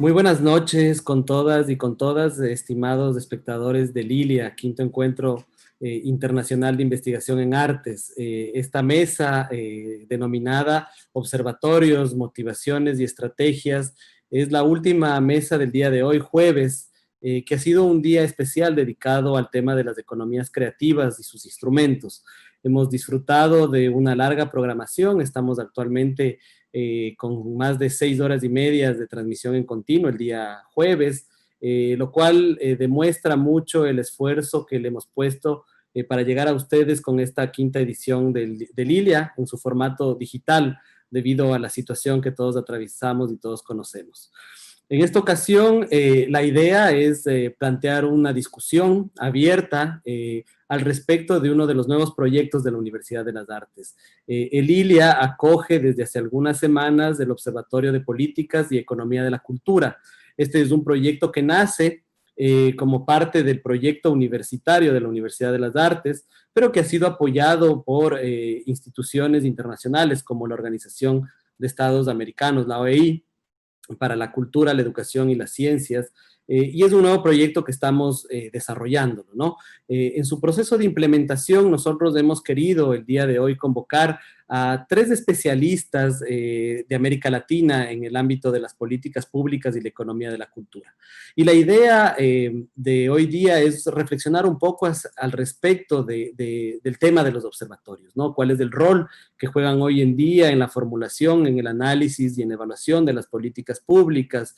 Muy buenas noches con todas y con todas, estimados espectadores de Lilia, quinto encuentro internacional de investigación en artes. Esta mesa denominada Observatorios, Motivaciones y Estrategias es la última mesa del día de hoy, jueves, que ha sido un día especial dedicado al tema de las economías creativas y sus instrumentos. Hemos disfrutado de una larga programación, estamos actualmente con más de 6 horas y media de transmisión en continuo el día jueves, lo cual demuestra mucho el esfuerzo que le hemos puesto para llegar a ustedes con esta quinta edición de Lilia en su formato digital, debido a la situación que todos atravesamos y todos conocemos. En esta ocasión, la idea es plantear una discusión abierta al respecto de uno de los nuevos proyectos de la Universidad de las Artes. El ILIA acoge desde hace algunas semanas el Observatorio de Políticas y Economía de la Cultura. Este es un proyecto que nace como parte del proyecto universitario de la Universidad de las Artes, pero que ha sido apoyado por instituciones internacionales como la Organización de Estados Americanos, la OEI, para la cultura, la educación y las ciencias, y es un nuevo proyecto que estamos desarrollando, ¿no? En su proceso de implementación, nosotros hemos querido el día de hoy convocar a 3 especialistas de América Latina en el ámbito de las políticas públicas y la economía de la cultura. Y la idea de hoy día es reflexionar un poco al respecto del tema de los observatorios, ¿no? ¿Cuál es el rol que juegan hoy en día en la formulación, en el análisis y en evaluación de las políticas públicas?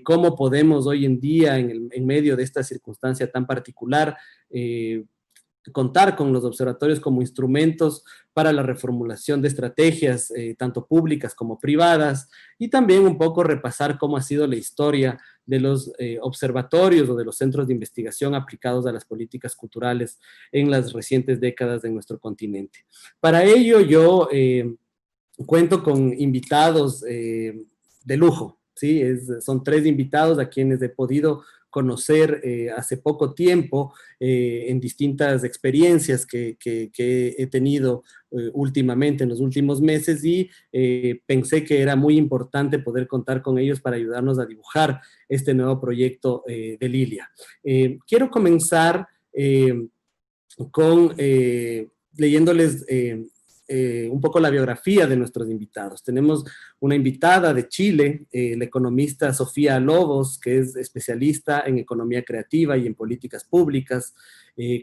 ¿Cómo podemos hoy en día, en medio de esta circunstancia tan particular, contar con los observatorios como instrumentos para la reformulación de estrategias, tanto públicas como privadas, y también un poco repasar cómo ha sido la historia de los observatorios o de los centros de investigación aplicados a las políticas culturales en las recientes décadas de nuestro continente? Para ello, yo cuento con invitados de lujo, ¿sí? Son 3 invitados a quienes he podido conocer hace poco tiempo en distintas experiencias que he tenido últimamente en los últimos meses, y pensé que era muy importante poder contar con ellos para ayudarnos a dibujar este nuevo proyecto de Lilia. Quiero comenzar con leyéndoles un poco la biografía de nuestros invitados. Tenemos una invitada de Chile, la economista Sofía Lobos, que es especialista en economía creativa y en políticas públicas,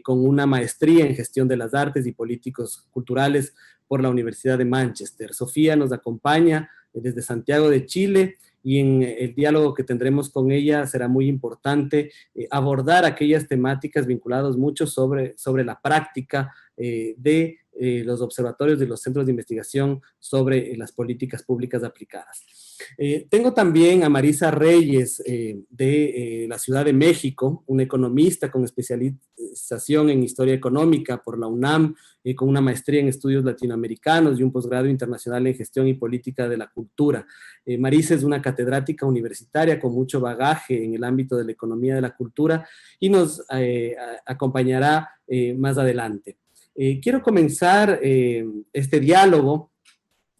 con una maestría en gestión de las artes y políticos culturales por la Universidad de Manchester. Sofía nos acompaña desde Santiago de Chile, y en el diálogo que tendremos con ella será muy importante abordar aquellas temáticas vinculadas mucho sobre la práctica de los observatorios de los centros de investigación sobre las políticas públicas aplicadas. Tengo también a Marisa Reyes de la Ciudad de México, una economista con especialización en historia económica por la UNAM, con una maestría en estudios latinoamericanos y un posgrado internacional en gestión y política de la cultura. Marisa es una catedrática universitaria con mucho bagaje en el ámbito de la economía de la cultura y nos acompañará más adelante. Quiero comenzar este diálogo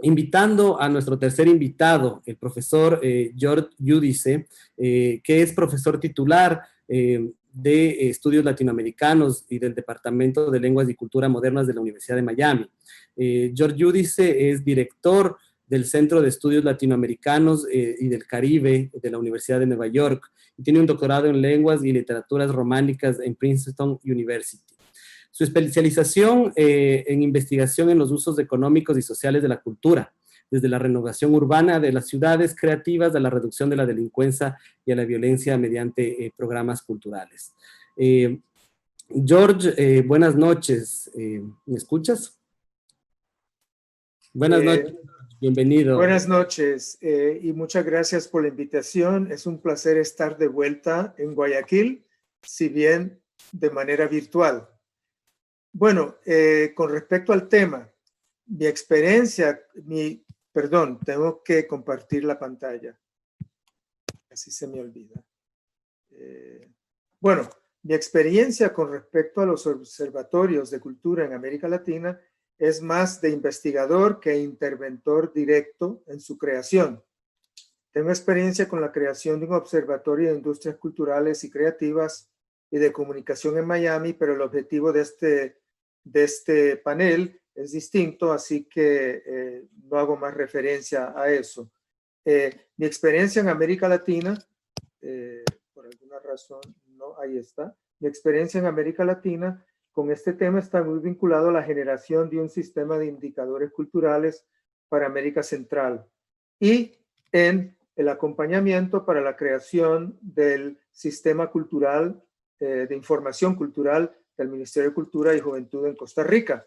invitando a nuestro tercer invitado, el profesor George Giudice, que es profesor titular de Estudios Latinoamericanos y del Departamento de Lenguas y Cultura Modernas de la Universidad de Miami. George Giudice es director del Centro de Estudios Latinoamericanos y del Caribe de la Universidad de Nueva York, y tiene un doctorado en lenguas y literaturas románicas en Princeton University. Su especialización en investigación en los usos económicos y sociales de la cultura, desde la renovación urbana de las ciudades creativas a la reducción de la delincuencia y a la violencia mediante programas culturales. George, buenas noches. ¿Me escuchas? Buenas noches, bienvenido. Buenas noches y muchas gracias por la invitación. Es un placer estar de vuelta en Guayaquil, si bien de manera virtual. Bueno, con respecto al tema, mi experiencia, perdón, tengo que compartir la pantalla. Así se me olvida. Bueno, mi experiencia con respecto a los observatorios de cultura en América Latina es más de investigador que interventor directo en su creación. Tengo experiencia con la creación de un observatorio de industrias culturales y creativas y de comunicación en Miami, pero el objetivo de este panel es distinto, así que no hago más referencia a eso. Mi experiencia en América Latina, por alguna razón, no, ahí está. Mi experiencia en América Latina con este tema está muy vinculado a la generación de un sistema de indicadores culturales para América Central y en el acompañamiento para la creación del sistema cultural, de información cultural del Ministerio de Cultura y Juventud en Costa Rica.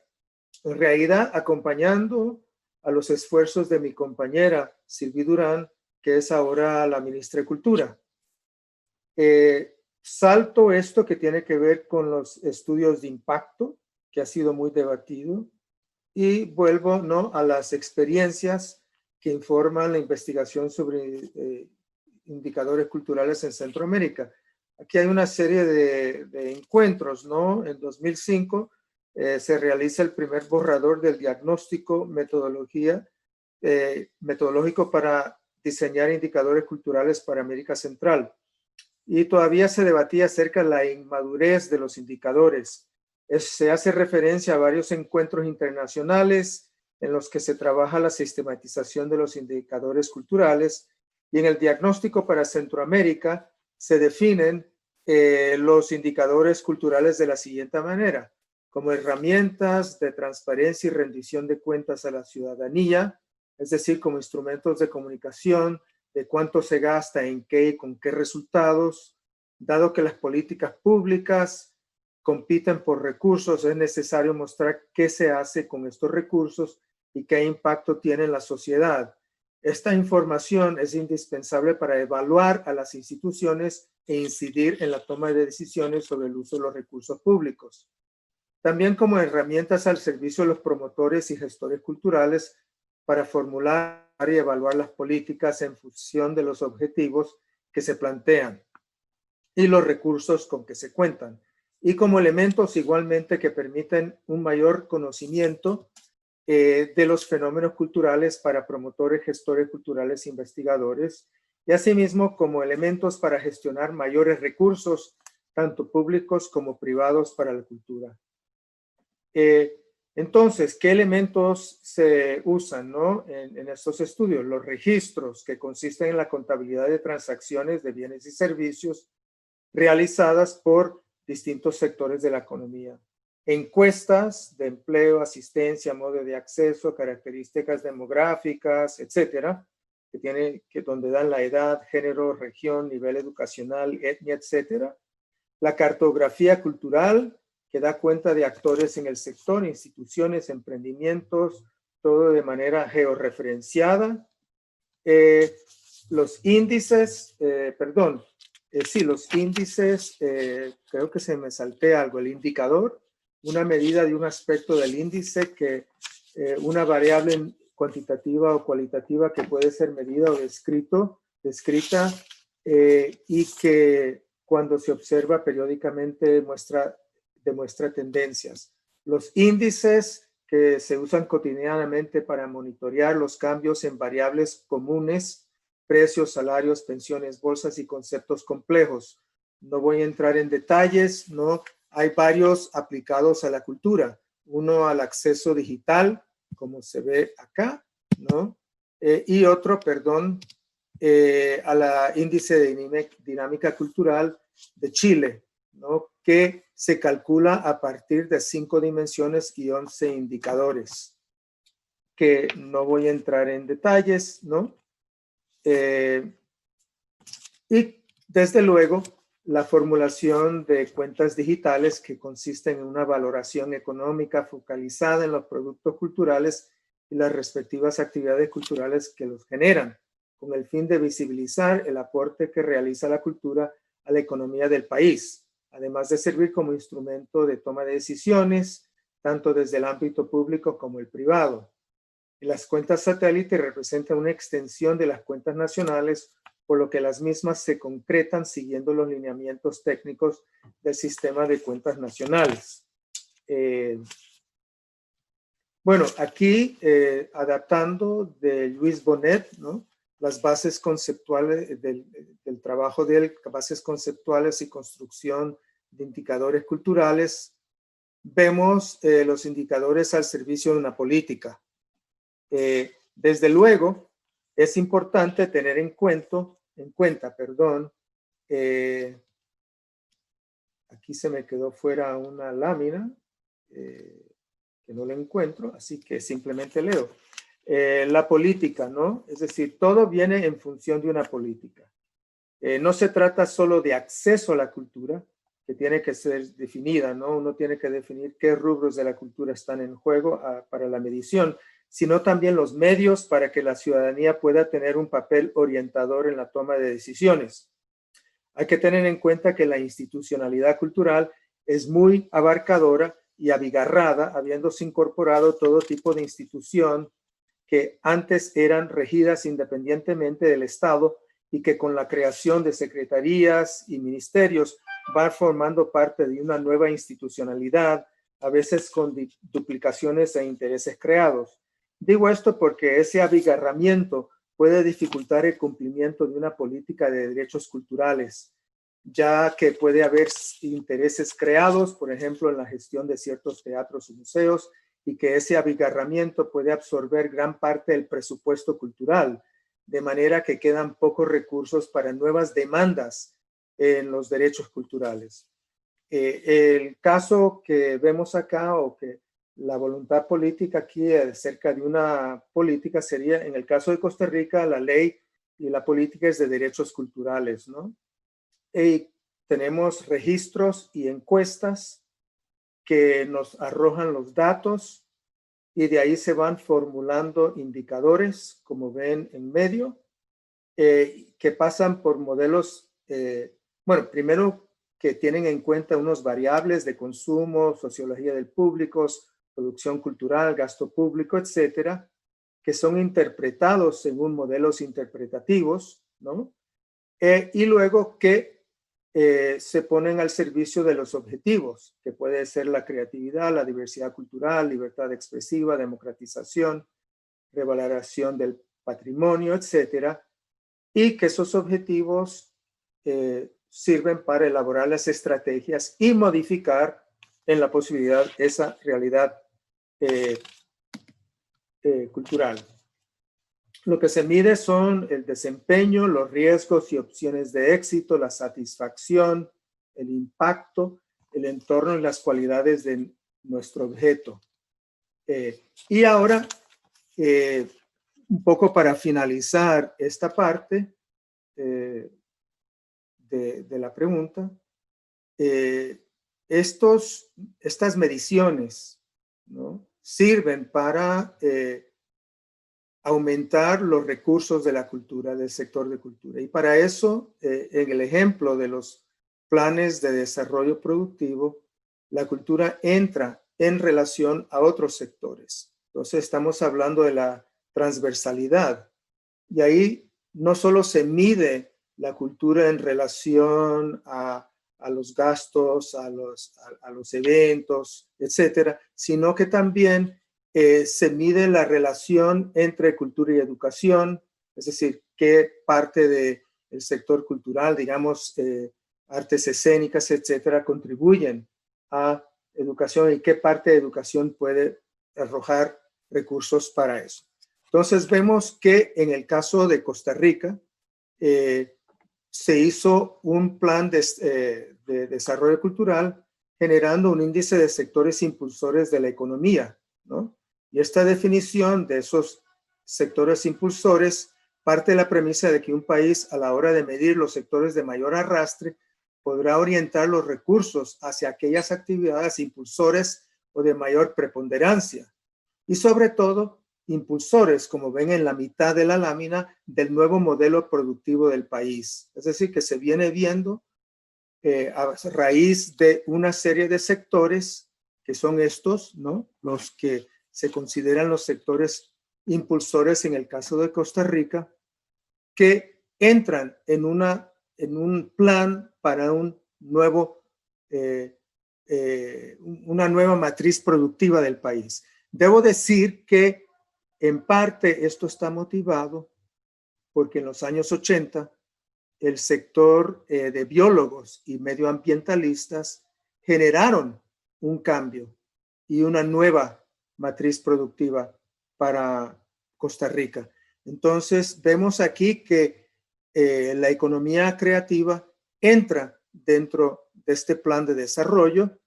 En realidad, acompañando a los esfuerzos de mi compañera Sylvie Durán, que es ahora la ministra de Cultura. Salto esto que tiene que ver con los estudios de impacto, que ha sido muy debatido, y vuelvo, ¿no?, a las experiencias que informan la investigación sobre indicadores culturales en Centroamérica. Aquí hay una serie de encuentros, ¿no? En 2005 se realiza el primer borrador del diagnóstico metodológico para diseñar indicadores culturales para América Central. Y todavía se debatía acerca de la inmadurez de los indicadores. Se hace referencia a varios encuentros internacionales en los que se trabaja la sistematización de los indicadores culturales, y en el diagnóstico para Centroamérica se definen los indicadores culturales de la siguiente manera: como herramientas de transparencia y rendición de cuentas a la ciudadanía, es decir, como instrumentos de comunicación de cuánto se gasta, en qué y con qué resultados. Dado que las políticas públicas compiten por recursos, es necesario mostrar qué se hace con estos recursos y qué impacto tiene en la sociedad. Esta información es indispensable para evaluar a las instituciones e incidir en la toma de decisiones sobre el uso de los recursos públicos. También como herramientas al servicio de los promotores y gestores culturales para formular y evaluar las políticas en función de los objetivos que se plantean y los recursos con que se cuentan, y como elementos igualmente que permiten un mayor conocimiento de los fenómenos culturales para promotores, gestores culturales e investigadores, y asimismo como elementos para gestionar mayores recursos, tanto públicos como privados, para la cultura. Entonces, ¿qué elementos se usan, ¿no?, en estos estudios? Los registros, que consisten en la contabilidad de transacciones de bienes y servicios realizadas por distintos sectores de la economía. Encuestas de empleo, asistencia, modo de acceso, características demográficas, etcétera, donde dan la edad, género, región, nivel educacional, etnia, etcétera. La cartografía cultural, que da cuenta de actores en el sector, instituciones, emprendimientos, todo de manera georreferenciada. Los índices, los índices, creo que se me salté algo, el indicador, una medida de un aspecto del índice, que una variable cuantitativa o cualitativa que puede ser medida o descrita, y que cuando se observa periódicamente demuestra tendencias. Los índices que se usan cotidianamente para monitorear los cambios en variables comunes, precios, salarios, pensiones, bolsas y conceptos complejos. No voy a entrar en detalles, ¿no? Hay varios aplicados a la cultura. Uno al acceso digital, como se ve acá, ¿no? Y otro, a la índice de dinámica cultural de Chile, ¿no?, que se calcula a partir de 5 dimensiones y 11 indicadores, que no voy a entrar en detalles, ¿no? Y desde luego la formulación de cuentas digitales, que consisten en una valoración económica focalizada en los productos culturales y las respectivas actividades culturales que los generan, con el fin de visibilizar el aporte que realiza la cultura a la economía del país, además de servir como instrumento de toma de decisiones, tanto desde el ámbito público como el privado. Y las cuentas satélite representan una extensión de las cuentas nacionales, por lo que las mismas se concretan siguiendo los lineamientos técnicos del sistema de cuentas nacionales. Bueno, aquí adaptando de Luis Bonet, ¿no?, las bases conceptuales del trabajo de él, bases conceptuales y construcción de indicadores culturales, vemos los indicadores al servicio de una política. Desde luego, es importante tener en cuenta, aquí se me quedó fuera una lámina que no la encuentro, así que simplemente leo. La política, ¿no? Es decir, todo viene en función de una política. No se trata solo de acceso a la cultura, que tiene que ser definida, ¿no? Uno tiene que definir qué rubros de la cultura están en juego para la medición, sino también los medios para que la ciudadanía pueda tener un papel orientador en la toma de decisiones. Hay que tener en cuenta que la institucionalidad cultural es muy abarcadora y abigarrada, habiéndose incorporado todo tipo de institución que antes eran regidas independientemente del Estado y que con la creación de secretarías y ministerios va formando parte de una nueva institucionalidad, a veces con duplicaciones e intereses creados. Digo esto porque ese abigarramiento puede dificultar el cumplimiento de una política de derechos culturales, ya que puede haber intereses creados, por ejemplo, en la gestión de ciertos teatros y museos, y que ese abigarramiento puede absorber gran parte del presupuesto cultural, de manera que quedan pocos recursos para nuevas demandas en los derechos culturales. El caso que vemos acá, o que la voluntad política aquí acerca de una política sería, en el caso de Costa Rica, la ley y la política es de derechos culturales, ¿no? Y tenemos registros y encuestas que nos arrojan los datos y de ahí se van formulando indicadores, como ven en medio, que pasan por modelos, bueno, primero que tienen en cuenta unos variables de consumo, sociología del público, producción cultural, gasto público, etcétera, que son interpretados según modelos interpretativos, ¿no? Y luego que se ponen al servicio de los objetivos, que puede ser la creatividad, la diversidad cultural, libertad expresiva, democratización, revaloración del patrimonio, etcétera, y que esos objetivos sirven para elaborar las estrategias y modificar en la posibilidad esa realidad cultural. Lo que se mide son el desempeño, los riesgos y opciones de éxito, la satisfacción, el impacto, el entorno y las cualidades de nuestro objeto. Y ahora, un poco para finalizar esta parte de la pregunta, estas mediciones, ¿no?, sirven para aumentar los recursos de la cultura, del sector de cultura. Y para eso, en el ejemplo de los planes de desarrollo productivo, la cultura entra en relación a otros sectores. Entonces, estamos hablando de la transversalidad. Y ahí no solo se mide la cultura en relación a los gastos, a los eventos, etcétera, sino que también se mide la relación entre cultura y educación, es decir, qué parte del sector cultural, digamos, artes escénicas, etcétera, contribuyen a educación y qué parte de educación puede arrojar recursos para eso. Entonces vemos que en el caso de Costa Rica se hizo un plan de desarrollo cultural generando un índice de sectores impulsores de la economía, ¿no? Y esta definición de esos sectores impulsores parte de la premisa de que un país, a la hora de medir los sectores de mayor arrastre, podrá orientar los recursos hacia aquellas actividades impulsores o de mayor preponderancia. Y sobre todo, impulsores, como ven en la mitad de la lámina, del nuevo modelo productivo del país. Es decir, que se viene viendo a raíz de una serie de sectores que son estos, ¿no?, los que se consideran los sectores impulsores en el caso de Costa Rica, que entran en un plan para una nueva matriz productiva del país. Debo decir que en parte esto está motivado porque en los años 80 el sector de biólogos y medioambientalistas generaron un cambio y una nueva matriz productiva para Costa Rica. Entonces, vemos aquí que la economía creativa entra dentro de este plan de desarrollo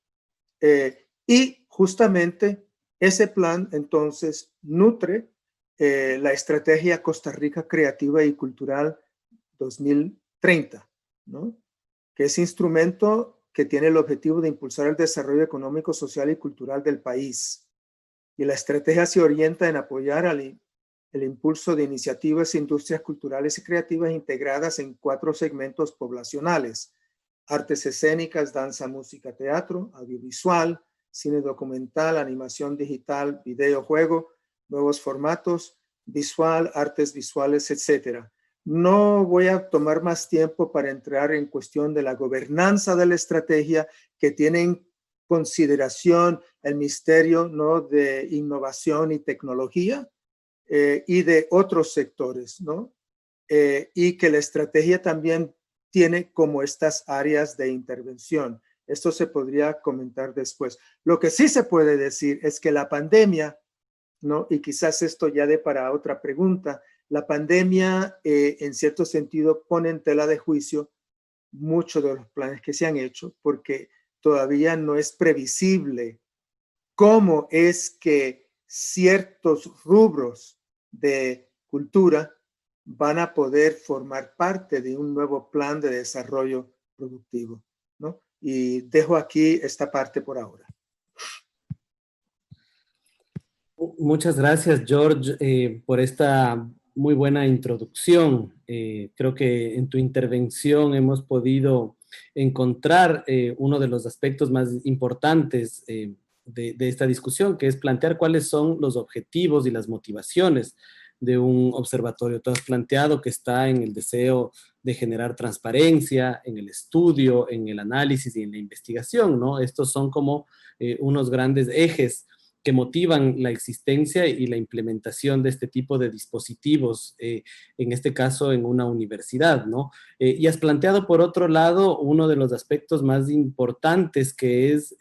y justamente ese plan entonces nutre la estrategia Costa Rica Creativa y Cultural 2030, ¿no? Que es instrumento que tiene el objetivo de impulsar el desarrollo económico, social y cultural del país. Y la estrategia se orienta en apoyar el impulso de iniciativas e industrias culturales y creativas integradas en 4 segmentos poblacionales: artes escénicas, danza, música, teatro, audiovisual, cine documental, animación digital, videojuego, nuevos formatos, visual, artes visuales, etc. No voy a tomar más tiempo para entrar en cuestión de la gobernanza de la estrategia, que tiene en consideración el Ministerio, ¿no?, de Innovación y Tecnología y de otros sectores, ¿no? Y que la estrategia también tiene como estas áreas de intervención. Esto se podría comentar después. Lo que sí se puede decir es que la pandemia, ¿no?, y quizás esto ya dé para otra pregunta, la pandemia en cierto sentido pone en tela de juicio muchos de los planes que se han hecho, porque todavía no es previsible cómo es que ciertos rubros de cultura van a poder formar parte de un nuevo plan de desarrollo productivo, ¿no? Y dejo aquí esta parte por ahora. Muchas gracias, George, por esta muy buena introducción. Creo que en tu intervención hemos podido encontrar uno de los aspectos más importantes de esta discusión, que es plantear cuáles son los objetivos y las motivaciones de un observatorio. Tú has planteado que está en el deseo de generar transparencia, en el estudio, en el análisis y en la investigación, ¿no? Estos son como unos grandes ejes que motivan la existencia y la implementación de este tipo de dispositivos, en este caso en una universidad, ¿no? Y has planteado, por otro lado, uno de los aspectos más importantes, que es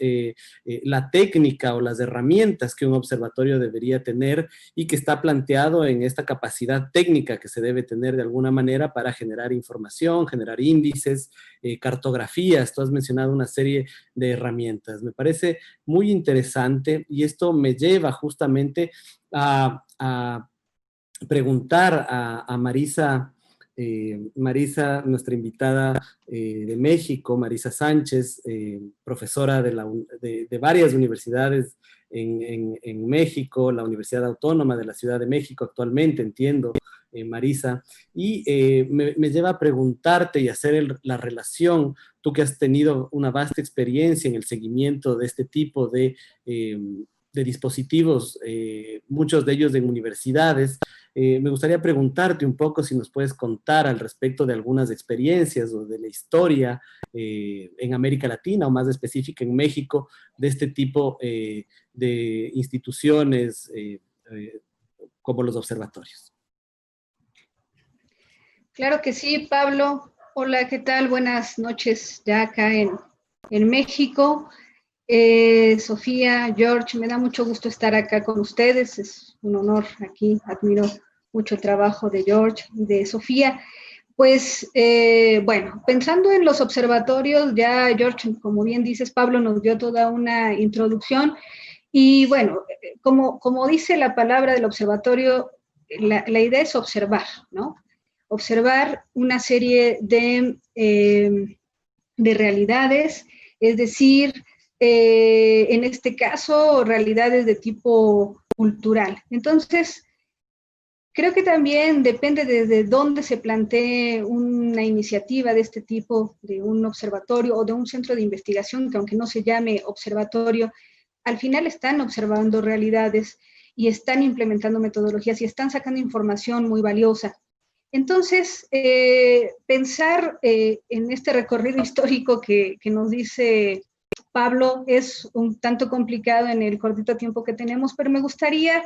la técnica o las herramientas que un observatorio debería tener y que está planteado en esta capacidad técnica que se debe tener de alguna manera para generar información, generar índices, cartografías. Tú has mencionado una serie de herramientas. Me parece muy interesante y esto me lleva justamente a preguntar a Marisa, Marisa, nuestra invitada de México, Marisa Sánchez, profesora de varias universidades en México, la Universidad Autónoma de la Ciudad de México actualmente, entiendo, Marisa, y me lleva a preguntarte y hacer la relación, tú que has tenido una vasta experiencia en el seguimiento de este tipo de dispositivos, muchos de ellos en universidades. Me gustaría preguntarte un poco si nos puedes contar al respecto de algunas experiencias o de la historia en América Latina o más específica en México de este tipo de instituciones como los observatorios. Claro que sí, Pablo. Hola, ¿qué tal? Buenas noches ya acá en México. Sofía, George, me da mucho gusto estar acá con ustedes. Es un honor aquí. Admiro mucho el trabajo de George y de Sofía. Pues, bueno, pensando en los observatorios, ya George, como bien dices, Pablo nos dio toda una introducción. Y bueno, como dice la palabra del observatorio, la idea es observar, ¿no? Observar una serie de realidades, es decir, en este caso, realidades de tipo cultural. Entonces, creo que también depende desde dónde se plantee una iniciativa de este tipo, de un observatorio o de un centro de investigación, que aunque no se llame observatorio, al final están observando realidades y están implementando metodologías y están sacando información muy valiosa. Entonces, pensar en este recorrido histórico que nos dice Pablo es un tanto complicado en el cortito tiempo que tenemos, pero me gustaría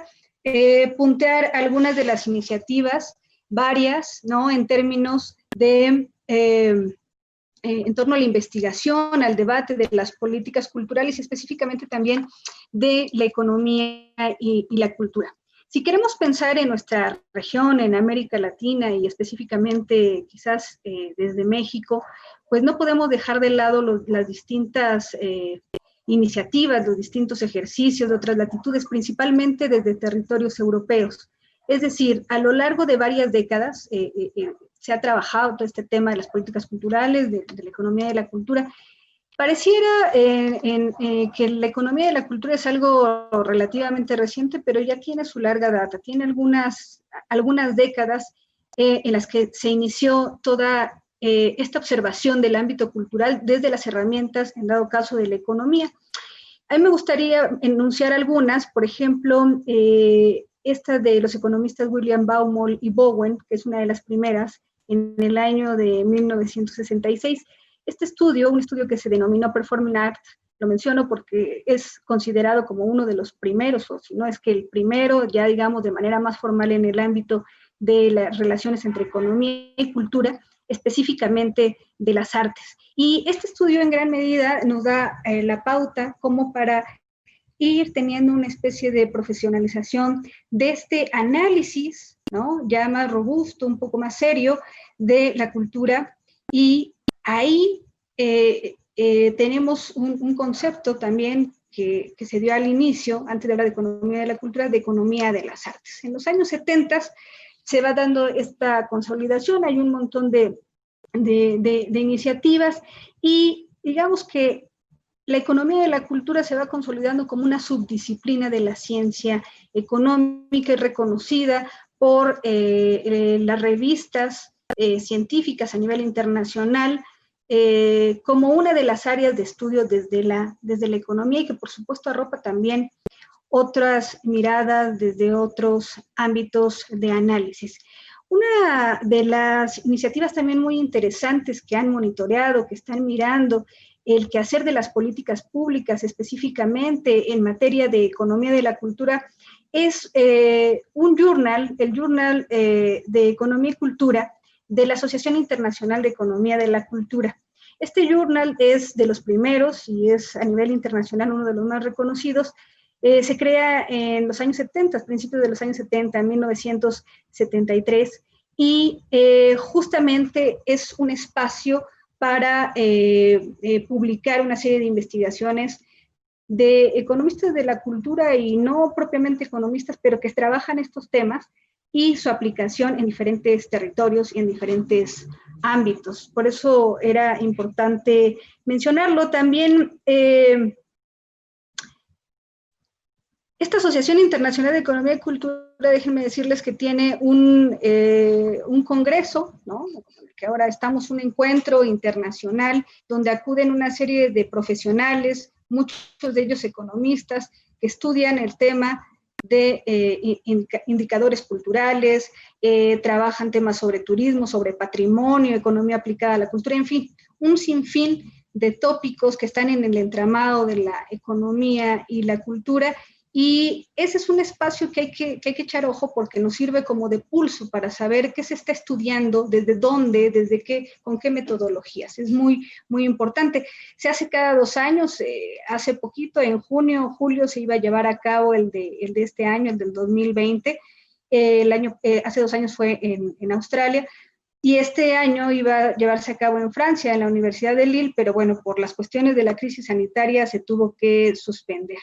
puntear algunas de las iniciativas varias, ¿no? En términos de, en torno a la investigación, al debate de las políticas culturales y específicamente también de la economía y la cultura. Si queremos pensar en nuestra región, en América Latina y específicamente quizás desde México, pues no podemos dejar de lado las distintas iniciativas, los distintos ejercicios de otras latitudes, principalmente desde territorios europeos. Es decir, a lo largo de varias décadas se ha trabajado todo este tema de las políticas culturales, de la economía y de la cultura. Pareciera que la economía de la cultura es algo relativamente reciente, pero ya tiene su larga data, tiene algunas décadas en las que se inició toda esta observación del ámbito cultural desde las herramientas, en dado caso, de la economía. A mí me gustaría enunciar algunas, por ejemplo, esta de los economistas William Baumol y Bowen, que es una de las primeras, en el año de 1966. Este estudio, un estudio que se denominó Performing Act, lo menciono porque es considerado como uno de los primeros, o si no es que el primero, ya digamos de manera más formal en el ámbito de las relaciones entre economía y cultura, específicamente de las artes. Y este estudio en gran medida nos da la pauta como para ir teniendo una especie de profesionalización de este análisis, ¿no? Ya más robusto, un poco más serio, de la cultura, y ahí tenemos un concepto también que se dio al inicio, antes de hablar de economía de la cultura, de economía de las artes. En los años 70 se va dando esta consolidación, hay un montón de iniciativas, y digamos que la economía de la cultura se va consolidando como una subdisciplina de la ciencia económica y reconocida por las revistas científicas a nivel internacional como una de las áreas de estudio desde la economía, y que por supuesto arropa también otras miradas desde otros ámbitos de análisis. Una de las iniciativas también muy interesantes que han monitoreado, que están mirando el quehacer de las políticas públicas específicamente en materia de economía de la cultura, es un journal, el Journal de Economía y Cultura de la Asociación Internacional de Economía de la Cultura. Este journal es de los primeros y es a nivel internacional uno de los más reconocidos. Se crea en los años 70, principios de los años 70, en 1973, y justamente es un espacio para publicar una serie de investigaciones de economistas de la cultura y no propiamente economistas, pero que trabajan estos temas y su aplicación en diferentes territorios y en diferentes ámbitos. Por eso era importante mencionarlo. También esta Asociación Internacional de Economía y Cultura, déjenme decirles que tiene un congreso, ¿no? Que ahora estamos un encuentro internacional donde acuden una serie de profesionales, muchos de ellos economistas, que estudian el tema de indicadores culturales, trabajan temas sobre turismo, sobre patrimonio, economía aplicada a la cultura, en fin, un sinfín de tópicos que están en el entramado de la economía y la cultura. Y ese es un espacio que hay que echar ojo porque nos sirve como de pulso para saber qué se está estudiando, desde dónde, desde qué, con qué metodologías. Es muy, muy importante. Se hace cada 2 años, hace poquito, en junio o julio, se iba a llevar a cabo el de este año, el del 2020. Hace 2 años fue en Australia. Y este año iba a llevarse a cabo en Francia, en la Universidad de Lille, pero bueno, por las cuestiones de la crisis sanitaria se tuvo que suspender.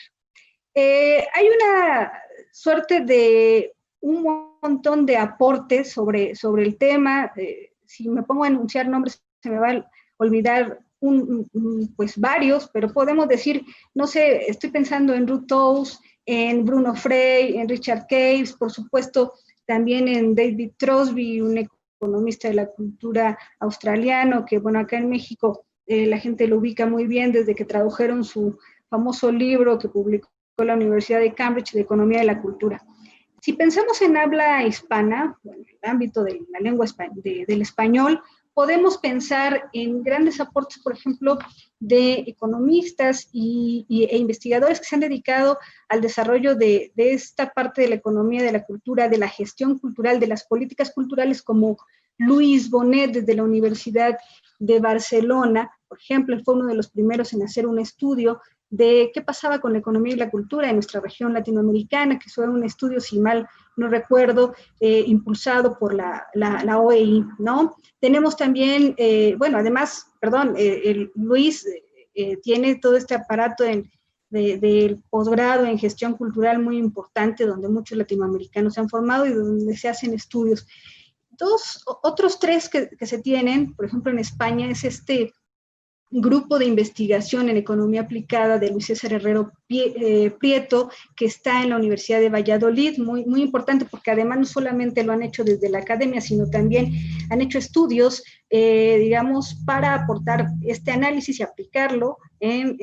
Hay una suerte de un montón de aportes sobre el tema. Si me pongo a enunciar nombres, se me va a olvidar pues varios, pero podemos decir, no sé, estoy pensando en Ruth Towles, en Bruno Frey, en Richard Caves, por supuesto, también en David Crosby, un economista de la cultura australiano, que bueno, acá en México la gente lo ubica muy bien desde que tradujeron su famoso libro que publicó la Universidad de Cambridge de Economía de la Cultura. Si pensamos en habla hispana, bueno, en el ámbito de la lengua del español, podemos pensar en grandes aportes, por ejemplo, de economistas e investigadores que se han dedicado al desarrollo de esta parte de la economía, de la cultura, de la gestión cultural, de las políticas culturales, como Luis Bonet desde la Universidad de Barcelona, por ejemplo, fue uno de los primeros en hacer un estudio de qué pasaba con la economía y la cultura en nuestra región latinoamericana, que fue un estudio, si mal no recuerdo, impulsado por la OEI, ¿no? Tenemos también, además, Luis tiene todo este aparato del posgrado en gestión cultural muy importante, donde muchos latinoamericanos se han formado y donde se hacen estudios. Otros tres que se tienen, por ejemplo, en España, es este grupo de investigación en economía aplicada de Luis César Herrero Prieto, que está en la Universidad de Valladolid, muy, muy importante, porque además no solamente lo han hecho desde la academia, sino también han hecho estudios, digamos, para aportar este análisis y aplicarlo en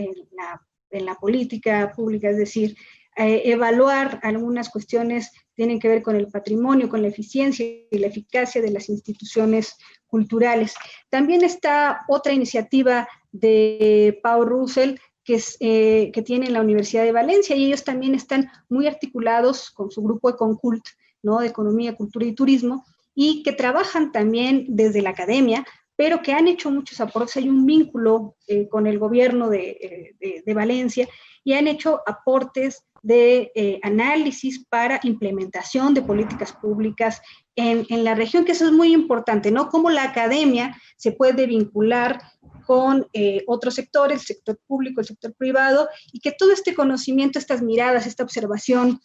la política pública, es decir, evaluar algunas cuestiones tienen que ver con el patrimonio, con la eficiencia y la eficacia de las instituciones culturales. También está otra iniciativa de Pau Russell que tiene en la Universidad de Valencia, y ellos también están muy articulados con su grupo Econcult, ¿no?, de Economía, Cultura y Turismo, y que trabajan también desde la academia, pero que han hecho muchos aportes. Hay un vínculo con el gobierno de Valencia, y han hecho aportes de análisis para implementación de políticas públicas en la región, que eso es muy importante, ¿no? Cómo la academia se puede vincular con otros sectores, el sector público, el sector privado, y que todo este conocimiento, estas miradas, esta observación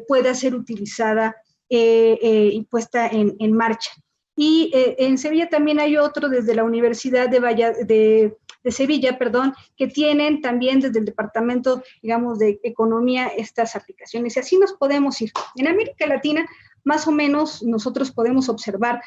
pueda ser utilizada y puesta en marcha. Y en Sevilla también hay otro desde la Universidad de Sevilla, que tienen también desde el Departamento, digamos, de Economía estas aplicaciones. Y así nos podemos ir. En América Latina, más o menos, nosotros podemos observar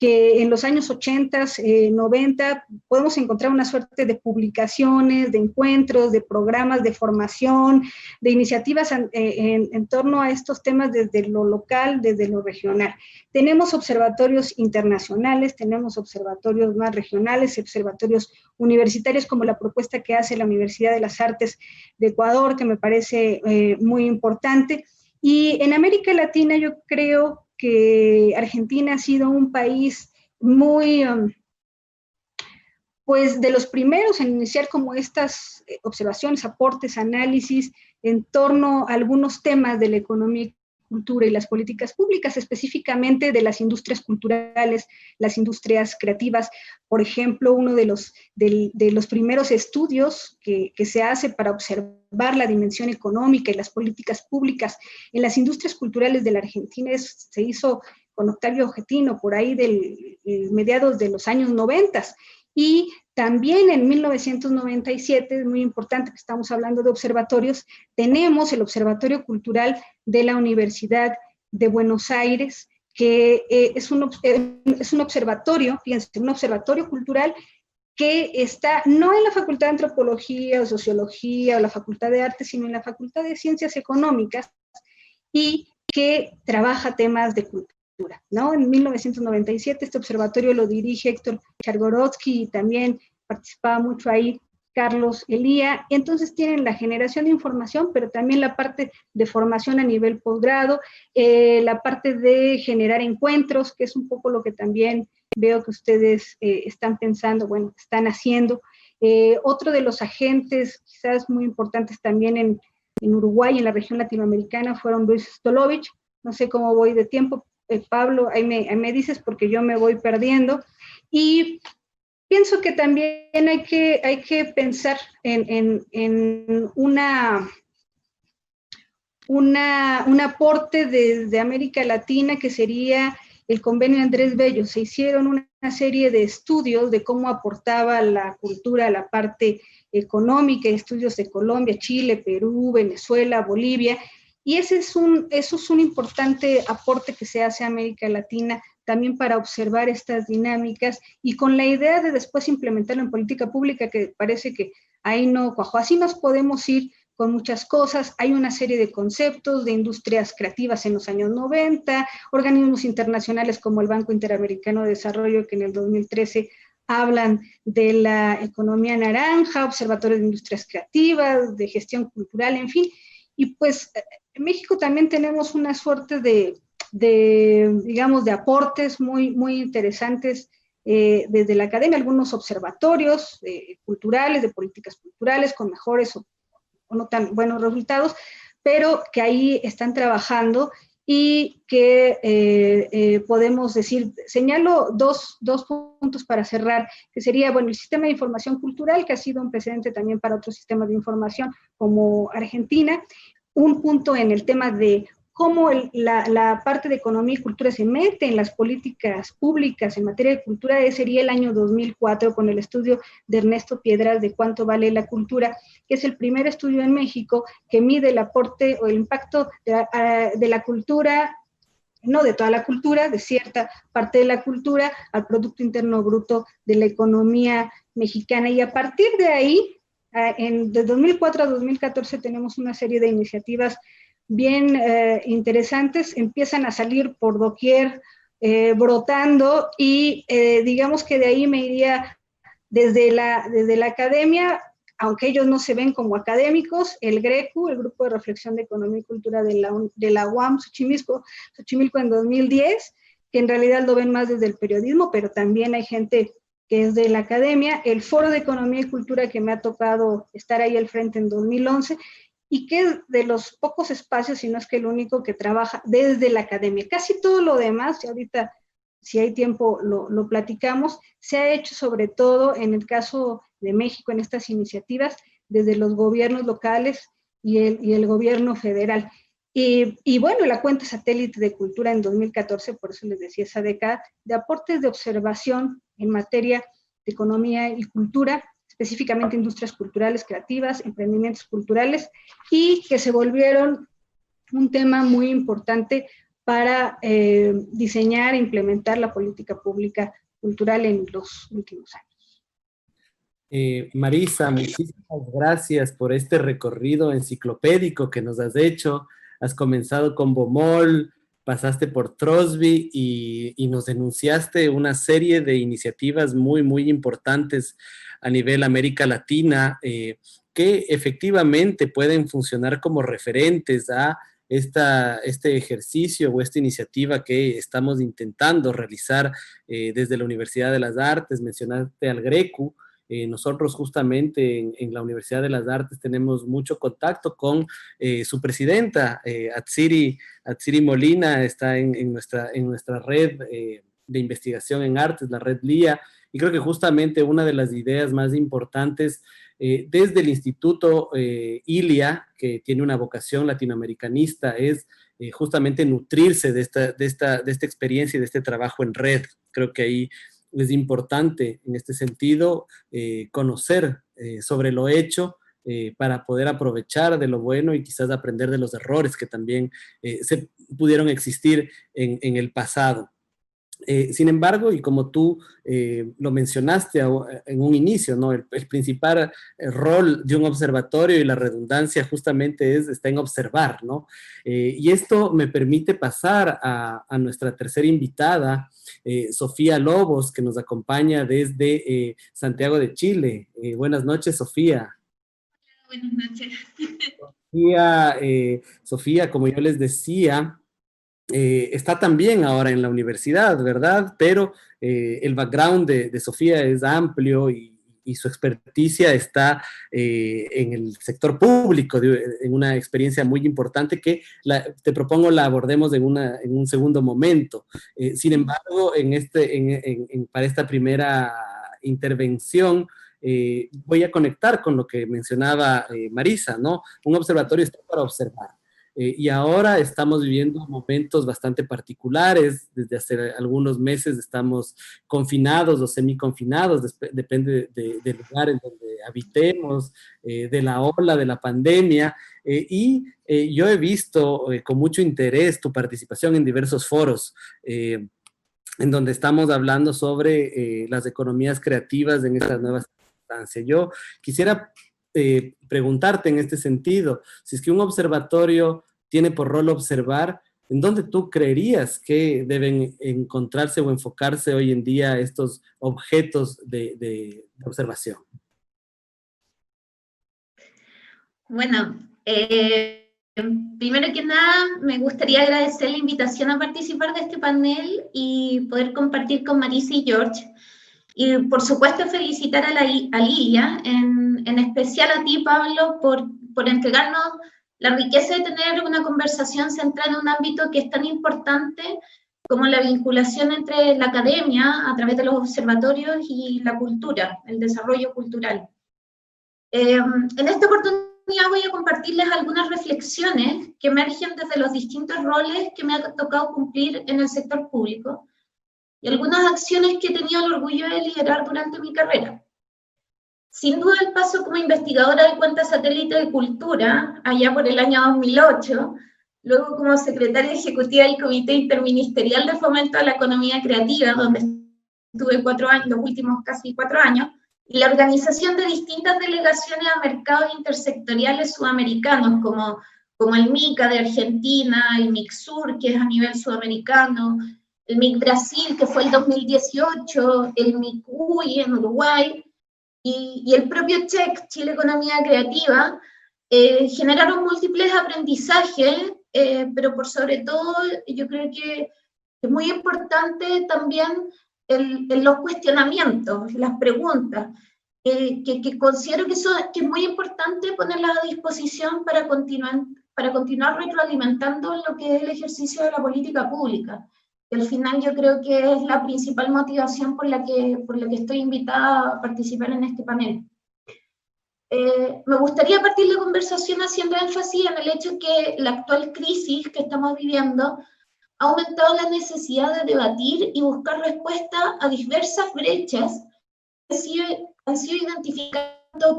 que en los años 80, 90, podemos encontrar una suerte de publicaciones, de encuentros, de programas de formación, de iniciativas en torno a estos temas desde lo local, desde lo regional. Tenemos observatorios internacionales, tenemos observatorios más regionales, observatorios universitarios, como la propuesta que hace la Universidad de las Artes de Ecuador, que me parece muy importante. Y en América Latina yo creo que Argentina ha sido un país muy, pues de los primeros en iniciar como estas observaciones, aportes, análisis en torno a algunos temas de la economía, cultura y las políticas públicas, específicamente de las industrias culturales, las industrias creativas. Por ejemplo, uno de los primeros estudios que se hace para observar la dimensión económica y las políticas públicas en las industrias culturales de la Argentina se hizo con Octavio Getino, por ahí mediados de los años 90. Y también en 1997, es muy importante que estamos hablando de observatorios, tenemos el Observatorio Cultural de la Universidad de Buenos Aires, que es un observatorio, fíjense, un observatorio cultural que está no en la Facultad de Antropología o Sociología o la Facultad de Artes, sino en la Facultad de Ciencias Económicas, y que trabaja temas de cultura, ¿no? En 1997 este observatorio lo dirige Héctor Chargorodsky, y también participaba mucho ahí Carlos Elía. Entonces tienen la generación de información, pero también la parte de formación a nivel posgrado, la parte de generar encuentros, que es un poco lo que también veo que ustedes están pensando, bueno, están haciendo. Otro de los agentes quizás muy importantes también en Uruguay, en la región latinoamericana, fueron Luis Stolovich. No sé cómo voy de tiempo, Pablo, ahí me dices porque yo me voy perdiendo. Y pienso que también hay que pensar en un aporte desde América Latina, que sería el convenio Andrés Bello. Se hicieron una serie de estudios de cómo aportaba la cultura a la parte económica, estudios de Colombia, Chile, Perú, Venezuela, Bolivia, y eso es un importante aporte que se hace a América Latina también para observar estas dinámicas y con la idea de después implementarlo en política pública, que parece que ahí no cuajó. Así nos podemos ir con muchas cosas. Hay una serie de conceptos de industrias creativas en los años 90, organismos internacionales como el Banco Interamericano de Desarrollo, que en el 2013 hablan de la economía naranja, observatorios de industrias creativas, de gestión cultural, en fin. Y pues en México también tenemos una suerte digamos, de aportes muy interesantes desde la academia, algunos observatorios culturales, de políticas culturales, con mejores o no tan buenos resultados, pero que ahí están trabajando y que podemos decir, señalo dos puntos para cerrar, que sería, bueno, el sistema de información cultural, que ha sido un precedente también para otros sistemas de información como Argentina, un punto en el tema de cómo la parte de economía y cultura se mete en las políticas públicas en materia de cultura, ese sería el año 2004 con el estudio de Ernesto Piedras de cuánto vale la cultura, que es el primer estudio en México que mide el aporte o el impacto de la cultura, no de toda la cultura, de cierta parte de la cultura, al Producto Interno Bruto de la economía mexicana. Y a partir de ahí, de 2004 a 2014 tenemos una serie de iniciativas bien interesantes, empiezan a salir por doquier, brotando, y digamos que de ahí me iría desde la academia, aunque ellos no se ven como académicos, el GRECU, el Grupo de Reflexión de Economía y Cultura de la UAM Xochimilco en 2010, que en realidad lo ven más desde el periodismo, pero también hay gente que es de la academia, el Foro de Economía y Cultura, que me ha tocado estar ahí al frente en 2011, y que es de los pocos espacios, si no es que el único, que trabaja desde la academia. Casi todo lo demás, y ahorita, si hay tiempo, lo platicamos, se ha hecho sobre todo, en el caso de México, en estas iniciativas, desde los gobiernos locales y el gobierno federal. Y bueno, la cuenta satélite de cultura en 2014, por eso les decía, esa década de aportes de observación en materia de economía y cultura, específicamente industrias culturales creativas, emprendimientos culturales, y que se volvieron un tema muy importante para diseñar e implementar la política pública cultural en los últimos años. Marisa, muchísimas gracias por este recorrido enciclopédico que nos has hecho. Has comenzado con Bomol, pasaste por Trosby y nos denunciaste una serie de iniciativas muy importantes a nivel América Latina, que efectivamente pueden funcionar como referentes a este ejercicio o esta iniciativa que estamos intentando realizar desde la Universidad de las Artes. Mencionaste al GRECU. Nosotros justamente en la Universidad de las Artes tenemos mucho contacto con su presidenta, Atsiri Molina, está en nuestra red de investigación en artes, la red LIA, y creo que justamente una de las ideas más importantes desde el Instituto ILIA, que tiene una vocación latinoamericanista, es justamente nutrirse de esta experiencia y de este trabajo en red. Creo que ahí es importante en este sentido conocer sobre lo hecho para poder aprovechar de lo bueno y quizás aprender de los errores que también se pudieron existir en el pasado. Sin embargo, y como tú lo mencionaste en un inicio, ¿no? El principal rol de un observatorio, y la redundancia justamente está en observar, ¿no? Y esto me permite pasar a nuestra tercera invitada, Sofía Lobos, que nos acompaña desde Santiago de Chile. Buenas noches, Sofía. Buenas noches. Sofía, como yo les decía, está también ahora en la universidad, ¿verdad? Pero el background de Sofía es amplio y su experticia está en el sector público, en una experiencia muy importante que te propongo la abordemos en un segundo momento. Sin embargo, para esta primera intervención, voy a conectar con lo que mencionaba Marisa, ¿no? Un observatorio está para observar. Y ahora estamos viviendo momentos bastante particulares. Desde hace algunos meses estamos confinados o semiconfinados, depende del lugar en donde habitemos, de la ola de la pandemia. Yo he visto con mucho interés tu participación en diversos foros, en donde estamos hablando sobre las economías creativas en estas nuevas circunstancias. Yo quisiera preguntarte en este sentido, si es que un observatorio tiene por rol observar, ¿en dónde tú creerías que deben encontrarse o enfocarse hoy en día estos objetos de observación? Bueno, primero que nada, me gustaría agradecer la invitación a participar de este panel y poder compartir con Marisa y George. Y por supuesto felicitar a Lilia, en especial a ti, Pablo, por entregarnos la riqueza de tener una conversación centrada en un ámbito que es tan importante como la vinculación entre la academia a través de los observatorios y la cultura, el desarrollo cultural. En esta oportunidad voy a compartirles algunas reflexiones que emergen desde los distintos roles que me ha tocado cumplir en el sector público y algunas acciones que he tenido el orgullo de liderar durante mi carrera. Sin duda, el paso como investigadora de cuenta satélite de cultura, allá por el año 2008, luego como secretaria ejecutiva del Comité Interministerial de Fomento a la Economía Creativa, donde estuve 4 años, los últimos casi 4 años, y la organización de distintas delegaciones a mercados intersectoriales sudamericanos, como el MICA de Argentina, el MICSUR, que es a nivel sudamericano, el MIC Brasil, que fue el 2018, el MIC UI en Uruguay, y el propio CHEC, Chile Economía Creativa, generaron múltiples aprendizajes, pero por sobre todo yo creo que es muy importante también los cuestionamientos, las preguntas, que considero que es muy importante ponerlas a disposición para continuar retroalimentando lo que es el ejercicio de la política pública. Y al final yo creo que es la principal motivación por la que estoy invitada a participar en este panel. Me gustaría partir la conversación haciendo énfasis en el hecho que la actual crisis que estamos viviendo ha aumentado la necesidad de debatir y buscar respuestas a diversas brechas que han sido identificadas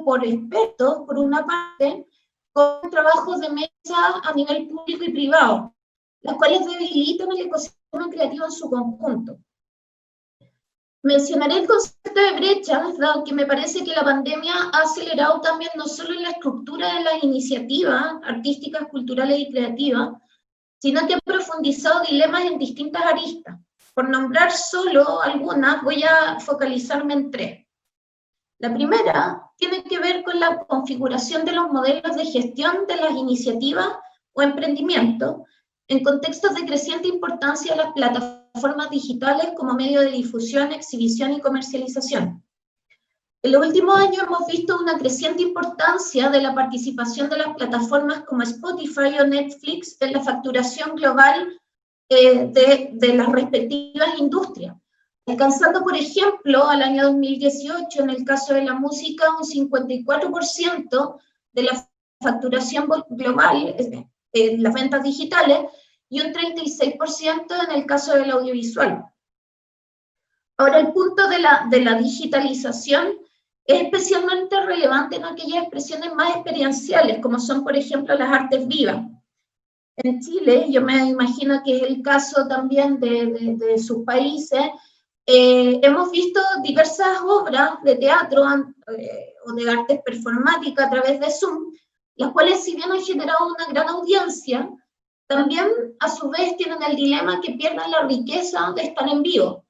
por expertos, por una parte, con trabajos de mesa a nivel público y privado, las cuales debilitan el ecosistema creativo en su conjunto. Mencionaré el concepto de brechas, dado que me parece que la pandemia ha acelerado también no solo en la estructura de las iniciativas artísticas, culturales y creativas, sino que ha profundizado dilemas en distintas aristas. Por nombrar solo algunas, voy a focalizarme en 3. La primera tiene que ver con la configuración de los modelos de gestión de las iniciativas o emprendimientos en contextos de creciente importancia de las plataformas digitales como medio de difusión, exhibición y comercialización. En los últimos años hemos visto una creciente importancia de la participación de las plataformas como Spotify o Netflix en la facturación global de las respectivas industrias, alcanzando, por ejemplo, al año 2018, en el caso de la música, un 54% de la facturación global en las ventas digitales y un 36% en el caso del audiovisual. Ahora, el punto de la digitalización es especialmente relevante en aquellas expresiones más experienciales, como son, por ejemplo, las artes vivas. En Chile, yo me imagino que es el caso también de sus países, hemos visto diversas obras de teatro o de artes performáticas a través de Zoom, las cuales, si bien han generado una gran audiencia, también a su vez tienen el dilema que pierden la riqueza de estar en vivo.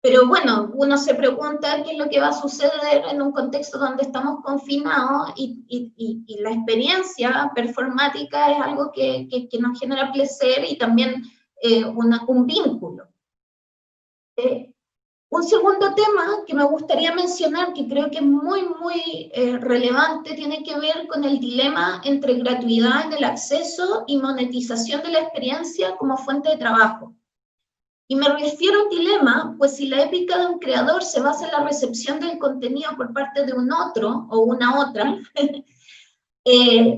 Pero bueno, uno se pregunta qué es lo que va a suceder en un contexto donde estamos confinados y la experiencia performática es algo que nos genera placer y también un vínculo. Un segundo tema que me gustaría mencionar, que creo que es muy relevante, tiene que ver con el dilema entre gratuidad en el acceso y monetización de la experiencia como fuente de trabajo. Y me refiero a un dilema, pues si la épica de un creador se basa en la recepción del contenido por parte de un otro o una otra,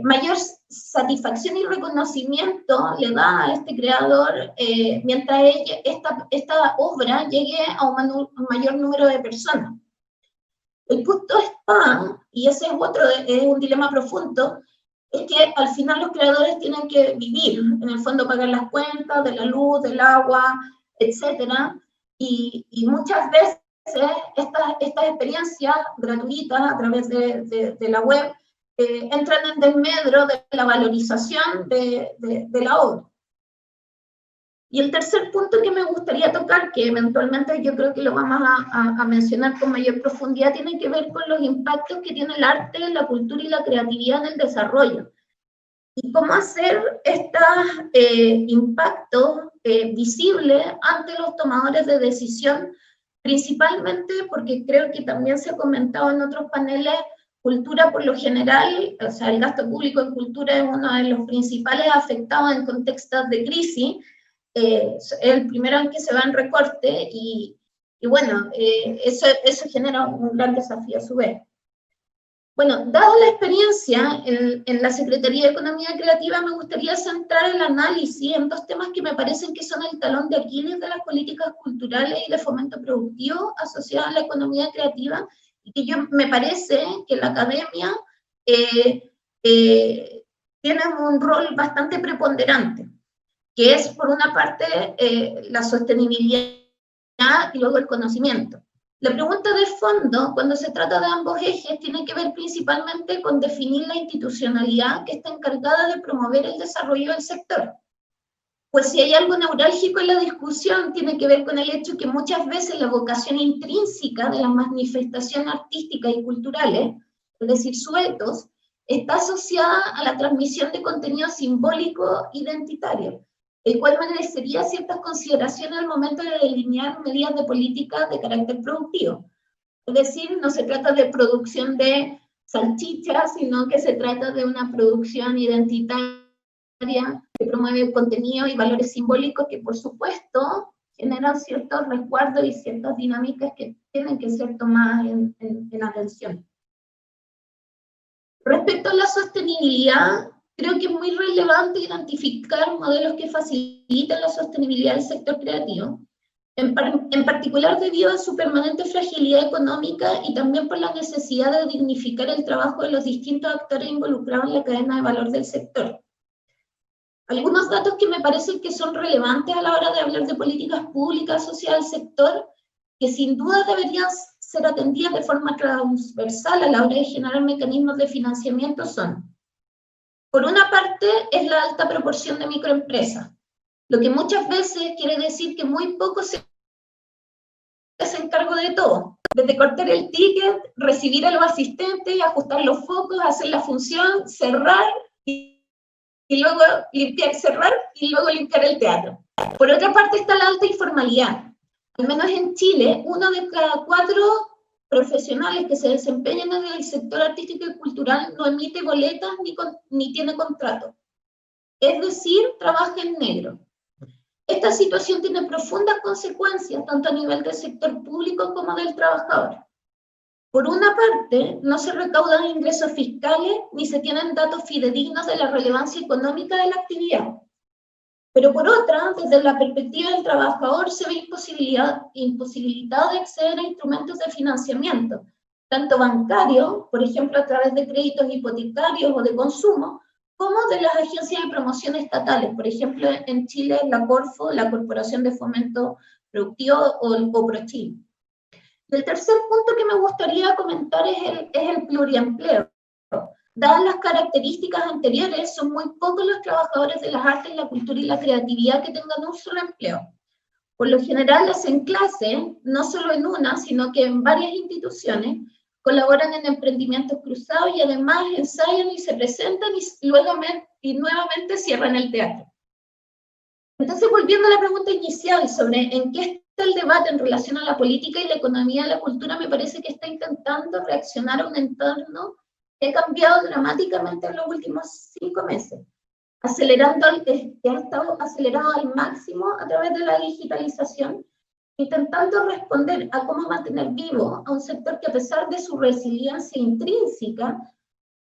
mayor satisfacción y reconocimiento le da a este creador mientras esta obra llegue a un mayor número de personas. El punto está, y ese es un dilema profundo, es que al final los creadores tienen que vivir, en el fondo pagar las cuentas de la luz, del agua, etcétera, y muchas veces estas experiencias gratuitas a través de la web entran en desmedro de la valorización de la obra. Y el tercer punto que me gustaría tocar, que eventualmente yo creo que lo vamos a mencionar con mayor profundidad, tiene que ver con los impactos que tiene el arte, la cultura y la creatividad en el desarrollo. Y cómo hacer estos impactos visibles ante los tomadores de decisión, principalmente porque creo que también se ha comentado en otros paneles, cultura por lo general, o sea, el gasto público en cultura es uno de los principales afectados en contextos de crisis, el primero en que se va en recorte y bueno, eso genera un gran desafío a su vez. Bueno, dada la experiencia en la Secretaría de Economía Creativa, me gustaría centrar el análisis en dos temas que me parecen que son el talón de Aquiles de las políticas culturales y de fomento productivo asociadas a la economía creativa, y que me parece que la academia tiene un rol bastante preponderante, que es, por una parte, la sostenibilidad y luego el conocimiento. La pregunta de fondo, cuando se trata de ambos ejes, tiene que ver principalmente con definir la institucionalidad que está encargada de promover el desarrollo del sector. Pues si hay algo neurálgico en la discusión, tiene que ver con el hecho que muchas veces la vocación intrínseca de las manifestaciones artísticas y culturales, es decir, sueltos, está asociada a la transmisión de contenido simbólico identitario, el cual merecería ciertas consideraciones al momento de delinear medidas de política de carácter productivo. Es decir, no se trata de producción de salchichas, sino que se trata de una producción identitaria que promueve contenido y valores simbólicos que, por supuesto, generan ciertos resguardos y ciertas dinámicas que tienen que ser tomadas en atención. Respecto a la sostenibilidad, creo que es muy relevante identificar modelos que faciliten la sostenibilidad del sector creativo, en particular debido a su permanente fragilidad económica y también por la necesidad de dignificar el trabajo de los distintos actores involucrados en la cadena de valor del sector. Algunos datos que me parecen que son relevantes a la hora de hablar de políticas públicas asociadas al sector, que sin duda deberían ser atendidas de forma transversal a la hora de generar mecanismos de financiamiento son: por una parte, es la alta proporción de microempresas, lo que muchas veces quiere decir que muy pocos se hacen cargo de todo, desde cortar el ticket, recibir a los asistentes, ajustar los focos, hacer la función, cerrar y luego limpiar, cerrar y luego limpiar el teatro. Por otra parte está la alta informalidad. Al menos en Chile, 1 de cada 4 profesionales que se desempeñan en el sector artístico y cultural no emite boletas ni tiene contrato. Es decir, trabaja en negro. Esta situación tiene profundas consecuencias, tanto a nivel del sector público como del trabajador. Por una parte, no se recaudan ingresos fiscales ni se tienen datos fidedignos de la relevancia económica de la actividad. Pero por otra, desde la perspectiva del trabajador se ve imposibilitado de acceder a instrumentos de financiamiento, tanto bancarios, por ejemplo a través de créditos hipotecarios o de consumo, como de las agencias de promoción estatales, por ejemplo en Chile la Corfo, la Corporación de Fomento Productivo o ProChile. El tercer punto que me gustaría comentar es el pluriempleo. Dadas las características anteriores, son muy pocos los trabajadores de las artes, la cultura y la creatividad que tengan un solo empleo. Por lo general, hacen clase, no solo en una, sino que en varias instituciones, colaboran en emprendimientos cruzados y además ensayan y se presentan y nuevamente cierran el teatro. Entonces, volviendo a la pregunta inicial sobre en qué está el debate en relación a la política y la economía de la cultura, me parece que está intentando reaccionar a un entorno que ha cambiado dramáticamente en los últimos 5 meses, que ha estado acelerado al máximo a través de la digitalización, intentando responder a cómo mantener vivo a un sector que, a pesar de su resiliencia intrínseca,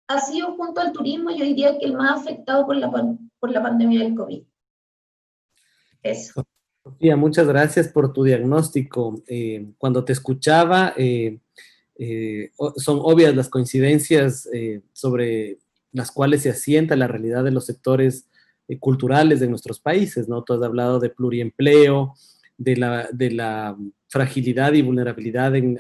ha sido, junto al turismo, yo diría que el más afectado por la pandemia del COVID. Eso. Sofía, muchas gracias por tu diagnóstico. Cuando te escuchaba, son obvias las coincidencias sobre las cuales se asienta la realidad de los sectores culturales de nuestros países, ¿no? Tú has hablado de pluriempleo, de la fragilidad y vulnerabilidad en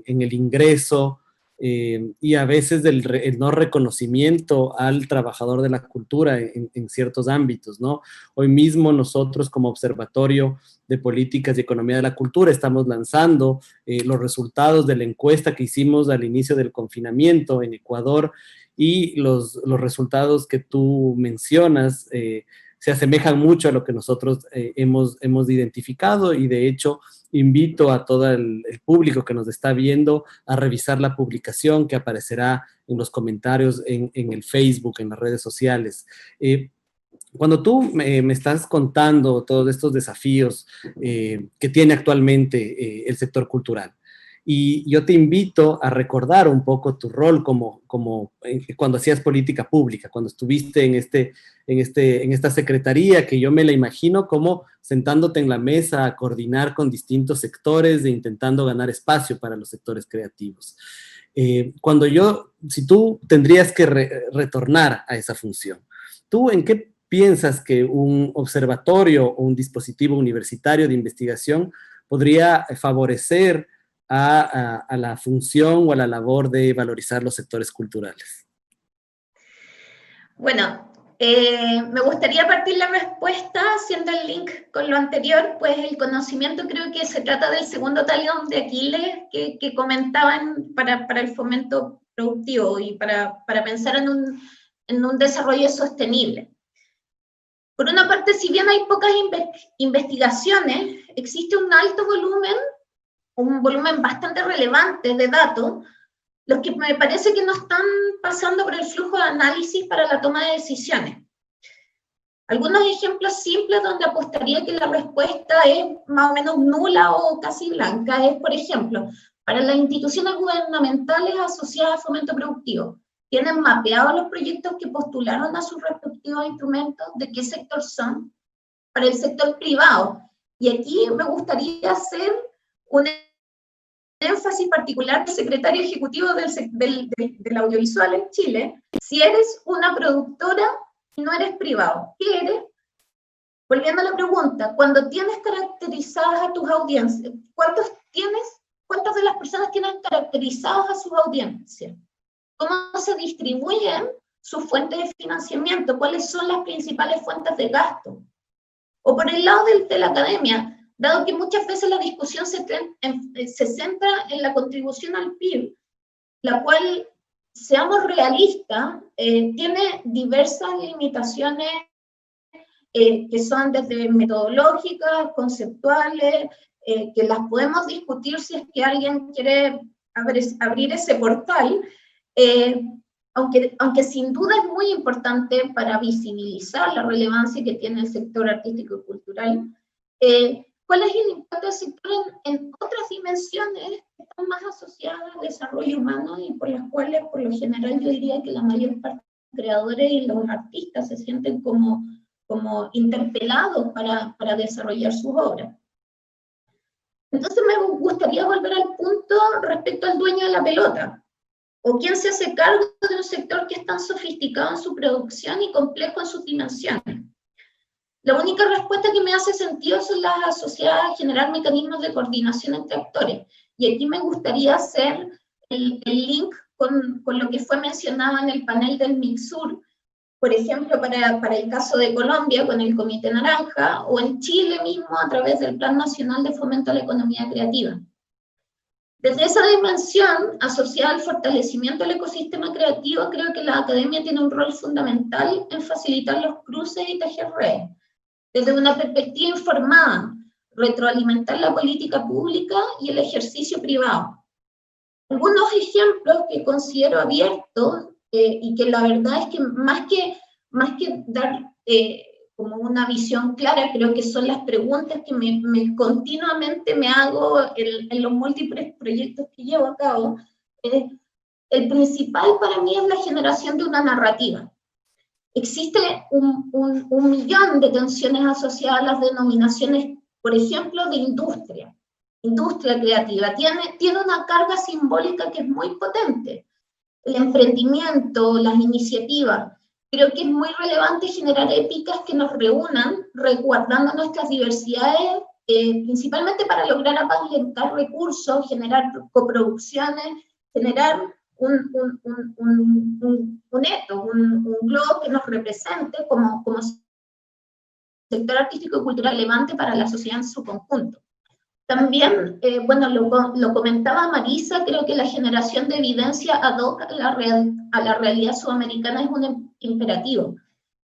el ingreso, y a veces el no reconocimiento al trabajador de la cultura en ciertos ámbitos, ¿no? Hoy mismo nosotros como Observatorio de Políticas y Economía de la Cultura estamos lanzando los resultados de la encuesta que hicimos al inicio del confinamiento en Ecuador, y los resultados que tú mencionas se asemejan mucho a lo que nosotros hemos identificado, y de hecho invito a todo el público que nos está viendo a revisar la publicación que aparecerá en los comentarios en el Facebook, en las redes sociales. Cuando tú me estás contando todos estos desafíos que tiene actualmente el sector cultural, y yo te invito a recordar un poco tu rol como cuando hacías política pública, cuando estuviste en esta secretaría, que yo me la imagino como sentándote en la mesa a coordinar con distintos sectores e intentando ganar espacio para los sectores creativos. Si tú tendrías que retornar a esa función, ¿tú en qué piensas que un observatorio o un dispositivo universitario de investigación podría favorecer a la función o a la labor de valorizar los sectores culturales? Bueno, me gustaría partir la respuesta haciendo el link con lo anterior, pues el conocimiento creo que se trata del segundo talón de Aquiles que comentaban para el fomento productivo y para pensar en un desarrollo sostenible. Por una parte, si bien hay pocas investigaciones, existe un alto volumen, un volumen bastante relevante de datos, los que me parece que no están pasando por el flujo de análisis para la toma de decisiones. Algunos ejemplos simples donde apostaría que la respuesta es más o menos nula o casi blanca es, por ejemplo, para las instituciones gubernamentales asociadas a fomento productivo. ¿Tienen mapeados los proyectos que postularon a sus respectivos instrumentos? ¿De qué sector son? Para el sector privado. Y aquí me gustaría hacer un énfasis particular del secretario ejecutivo del audiovisual en Chile. Si eres una productora y no eres privado, ¿qué eres? Volviendo a la pregunta, cuando tienes caracterizadas a tus audiencias, ¿cuántas de las personas tienen caracterizadas a sus audiencias? ¿Cómo se distribuyen sus fuentes de financiamiento? ¿Cuáles son las principales fuentes de gasto? O por el lado de la academia, dado que muchas veces la discusión se centra en la contribución al PIB, la cual, seamos realistas, tiene diversas limitaciones que son desde metodológicas, conceptuales, que las podemos discutir si es que alguien quiere abrir ese portal, aunque sin duda es muy importante para visibilizar la relevancia que tiene el sector artístico y cultural. ¿Cuál es el impacto del sector en otras dimensiones que están más asociadas al desarrollo humano y por las cuales, por lo general, yo diría que la mayor parte de los creadores y los artistas se sienten como interpelados para desarrollar sus obras? Entonces me gustaría volver al punto respecto al dueño de la pelota, o quién se hace cargo de un sector que es tan sofisticado en su producción y complejo en sus dimensiones. La única respuesta que me hace sentido son las asociadas a generar mecanismos de coordinación entre actores. Y aquí me gustaría hacer el link con lo que fue mencionado en el panel del MICSUR, por ejemplo, para el caso de Colombia con el Comité Naranja, o en Chile mismo a través del Plan Nacional de Fomento a la Economía Creativa. Desde esa dimensión, asociada al fortalecimiento del ecosistema creativo, creo que la academia tiene un rol fundamental en facilitar los cruces y tejer redes. Desde una perspectiva informada, retroalimentar la política pública y el ejercicio privado. Algunos ejemplos que considero abiertos y que la verdad es que más que dar como una visión clara, creo que son las preguntas que continuamente me hago en los múltiples proyectos que llevo a cabo. El principal para mí es la generación de una narrativa. Existe un millón de tensiones asociadas a las denominaciones, por ejemplo, de industria creativa. Tiene una carga simbólica que es muy potente. El emprendimiento, las iniciativas. Creo que es muy relevante generar épicas que nos reúnan, resguardando nuestras diversidades, principalmente para lograr apalancar recursos, generar coproducciones, generar eto, un globo que nos represente como sector artístico y cultural relevante para la sociedad en su conjunto. También, bueno, lo comentaba Marisa, creo que la generación de evidencia ad hoc a la realidad sudamericana es un imperativo.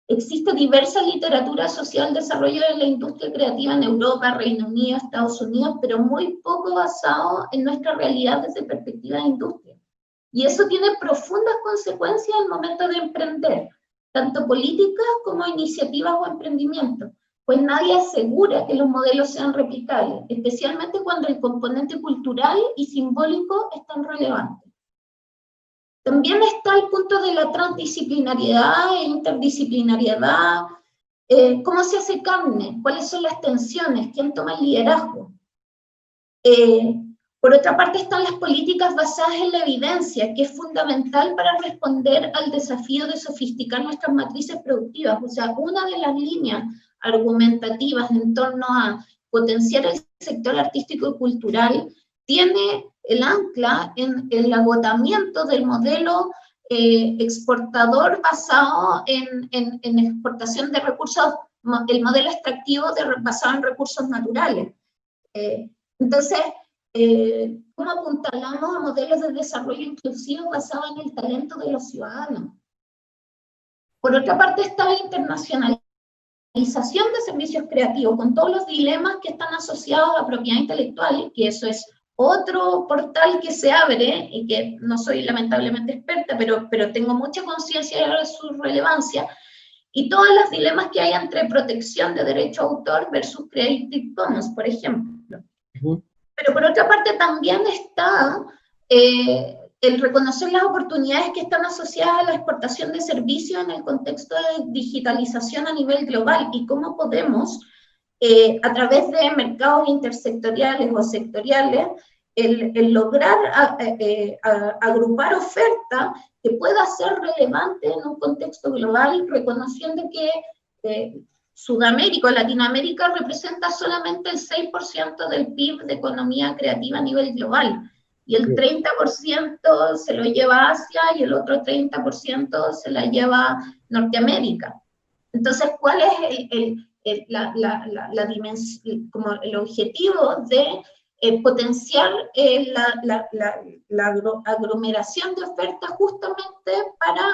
Existe diversa literatura asociada al desarrollo de la industria creativa en Europa, Reino Unido, Estados Unidos, pero muy poco basado en nuestra realidad desde perspectiva de industria. Y eso tiene profundas consecuencias al momento de emprender, tanto políticas como iniciativas o emprendimientos, pues nadie asegura que los modelos sean replicables, especialmente cuando el componente cultural y simbólico es tan relevante. También está el punto de la transdisciplinariedad e interdisciplinariedad, cómo se hace carne, cuáles son las tensiones, quién toma el liderazgo. Por otra parte están las políticas basadas en la evidencia, que es fundamental para responder al desafío de sofisticar nuestras matrices productivas. O sea, una de las líneas argumentativas en torno a potenciar el sector artístico y cultural tiene el ancla en el agotamiento del modelo exportador basado en exportación de recursos, el modelo extractivo basado en recursos naturales. Entonces, ¿cómo apuntalamos a modelos de desarrollo inclusivo basados en el talento de los ciudadanos? Por otra parte está la internacionalización de servicios creativos, con todos los dilemas que están asociados a la propiedad intelectual, que eso es otro portal que se abre, y que no soy lamentablemente experta, pero tengo mucha conciencia de su relevancia, y todos los dilemas que hay entre protección de derecho a autor versus Creative Commons, por ejemplo. Pero por otra parte también está el reconocer las oportunidades que están asociadas a la exportación de servicios en el contexto de digitalización a nivel global, y cómo podemos, a través de mercados intersectoriales o sectoriales, el lograr agrupar oferta que pueda ser relevante en un contexto global, reconociendo que Sudamérica o Latinoamérica representa solamente el 6% del PIB de economía creativa a nivel global, y el 30% se lo lleva Asia y el otro 30% se la lleva Norteamérica. Entonces, ¿cuál es la dimensión, como el objetivo de potenciar la aglomeración de ofertas justamente para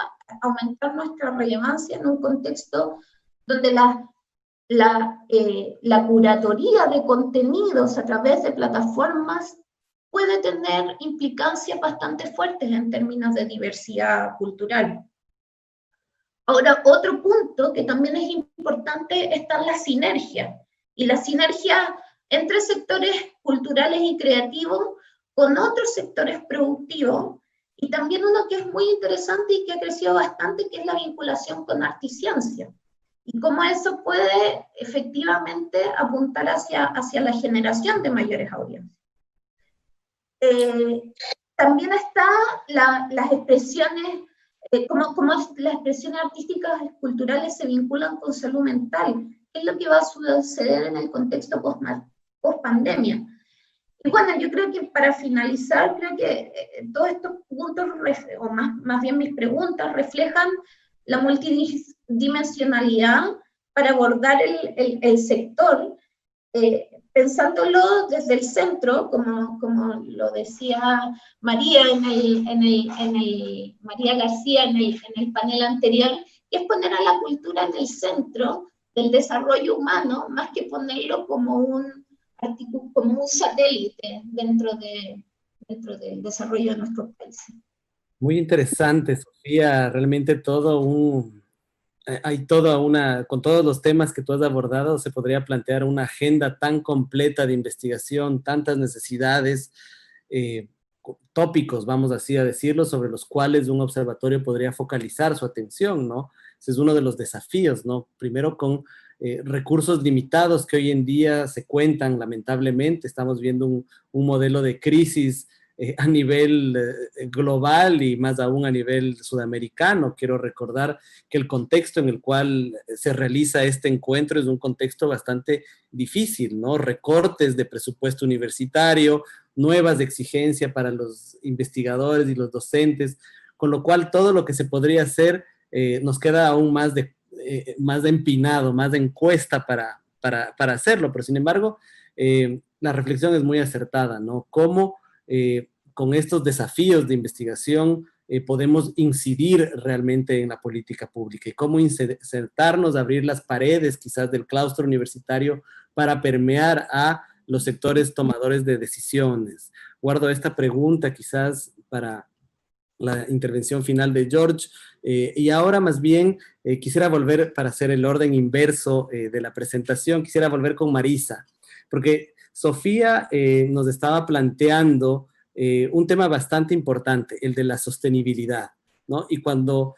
aumentar nuestra relevancia en un contexto donde la curatoría de contenidos a través de plataformas puede tener implicancias bastante fuertes en términos de diversidad cultural? Ahora, otro punto que también es importante está la sinergia, y la sinergia entre sectores culturales y creativos con otros sectores productivos, y también uno que es muy interesante y que ha crecido bastante, que es la vinculación con arte y ciencia, y cómo eso puede efectivamente apuntar hacia la generación de mayores audiencias. También está las expresiones, cómo las expresiones artísticas y culturales se vinculan con salud mental, qué es lo que va a suceder en el contexto post-pandemia. Y bueno, yo creo que para finalizar, creo que todos estos puntos, o más bien mis preguntas, reflejan la multidimensionalidad para abordar el sector, pensándolo desde el centro, como lo decía María María García en el panel anterior, que es poner a la cultura en el centro del desarrollo humano, más que ponerlo como un satélite dentro del desarrollo de nuestros países. Muy interesante, Sofía, realmente con todos los temas que tú has abordado, se podría plantear una agenda tan completa de investigación, tantas necesidades, tópicos, vamos así a decirlo, sobre los cuales un observatorio podría focalizar su atención, ¿no? Ese es uno de los desafíos, ¿no? Primero con recursos limitados que hoy en día se cuentan, lamentablemente, estamos viendo un modelo de crisis a nivel global y más aún a nivel sudamericano. Quiero recordar que el contexto en el cual se realiza este encuentro es un contexto bastante difícil, ¿no? Recortes de presupuesto universitario, nuevas exigencias para los investigadores y los docentes, con lo cual todo lo que se podría hacer nos queda aún más de empinado, más de encuesta para hacerlo, pero sin embargo, la reflexión es muy acertada, ¿no? Cómo con estos desafíos de investigación podemos incidir realmente en la política pública y cómo insertarnos, abrir las paredes quizás del claustro universitario para permear a los sectores tomadores de decisiones. Guardo esta pregunta quizás para la intervención final de George, y ahora más bien quisiera volver, para hacer el orden inverso de la presentación, quisiera volver con Marisa, porque Sofía nos estaba planteando un tema bastante importante, el de la sostenibilidad, ¿no? Y cuando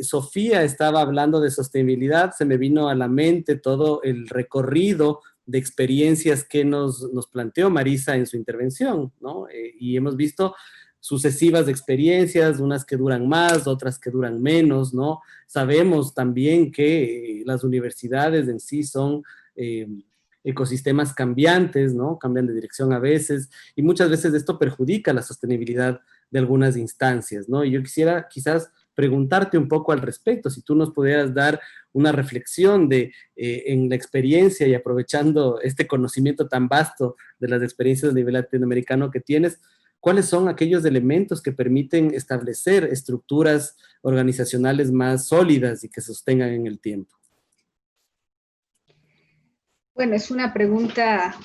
Sofía estaba hablando de sostenibilidad, se me vino a la mente todo el recorrido de experiencias que nos planteó Marisa en su intervención, ¿no? Y hemos visto sucesivas experiencias, unas que duran más, otras que duran menos, ¿no? Sabemos también que las universidades en sí son ecosistemas cambiantes, ¿no? Cambian de dirección a veces, y muchas veces esto perjudica la sostenibilidad de algunas instancias, ¿no? Y yo quisiera quizás preguntarte un poco al respecto, si tú nos pudieras dar una reflexión de, en la experiencia y aprovechando este conocimiento tan vasto de las experiencias a nivel latinoamericano que tienes, ¿cuáles son aquellos elementos que permiten establecer estructuras organizacionales más sólidas y que se sostengan en el tiempo? Bueno, es una pregunta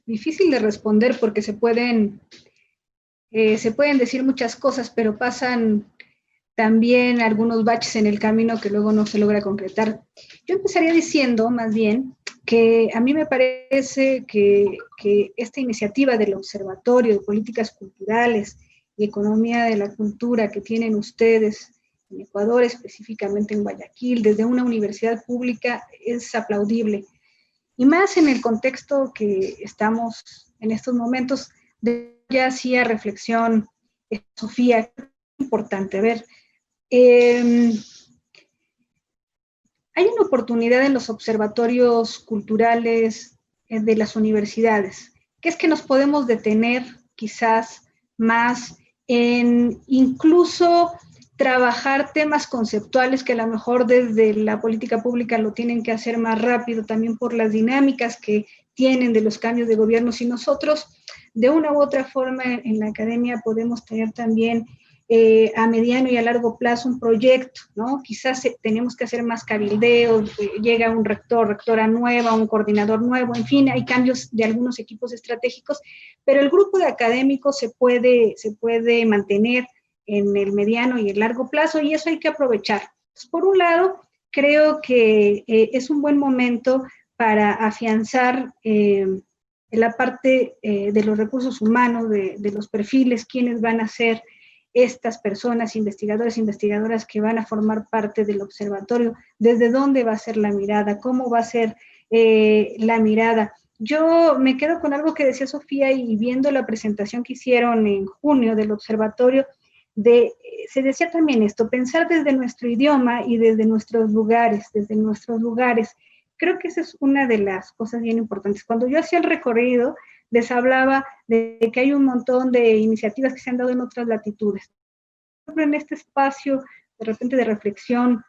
difícil de responder porque se pueden decir muchas cosas, pero pasan también algunos baches en el camino que luego no se logra concretar. Yo empezaría diciendo, más bien, que a mí me parece que esta iniciativa del Observatorio de Políticas Culturales y Economía de la Cultura que tienen ustedes en Ecuador, específicamente en Guayaquil, desde una universidad pública, es aplaudible. Y más en el contexto que estamos en estos momentos, ya hacía reflexión Sofía, es importante. A ver, hay una oportunidad en los observatorios culturales de las universidades, que es que nos podemos detener quizás más en incluso trabajar temas conceptuales que a lo mejor desde la política pública lo tienen que hacer más rápido, también por las dinámicas que tienen de los cambios de gobierno. Si nosotros de una u otra forma en la academia podemos tener también a mediano y a largo plazo un proyecto, ¿no? Quizás tenemos que hacer más cabildeos, llega un rector, rectora nueva, un coordinador nuevo, en fin, hay cambios de algunos equipos estratégicos, pero el grupo de académicos se puede mantener en el mediano y el largo plazo, y eso hay que aprovechar. Entonces, por un lado, creo que es un buen momento para afianzar la parte de los recursos humanos, de los perfiles, quiénes van a ser estas personas, investigadores e investigadoras que van a formar parte del observatorio, desde dónde va a ser la mirada, cómo va a ser la mirada. Yo me quedo con algo que decía Sofía, y viendo la presentación que hicieron en junio del observatorio, se decía también esto, pensar desde nuestro idioma y desde nuestros lugares, Creo que esa es una de las cosas bien importantes. Cuando yo hacía el recorrido, les hablaba de que hay un montón de iniciativas que se han dado en otras latitudes. En este espacio, de repente, de reflexión,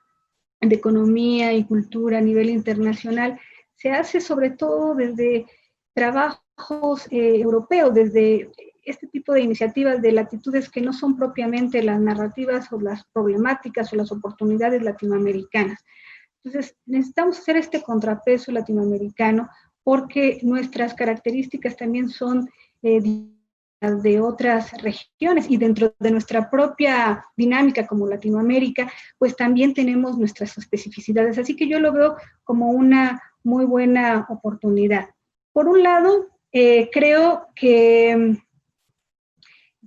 de economía y cultura a nivel internacional, se hace sobre todo desde trabajos europeos, desde este tipo de iniciativas de latitudes que no son propiamente las narrativas o las problemáticas o las oportunidades latinoamericanas. Entonces, necesitamos hacer este contrapeso latinoamericano porque nuestras características también son de otras regiones, y dentro de nuestra propia dinámica como Latinoamérica, pues también tenemos nuestras especificidades. Así que yo lo veo como una muy buena oportunidad. Por un lado, creo que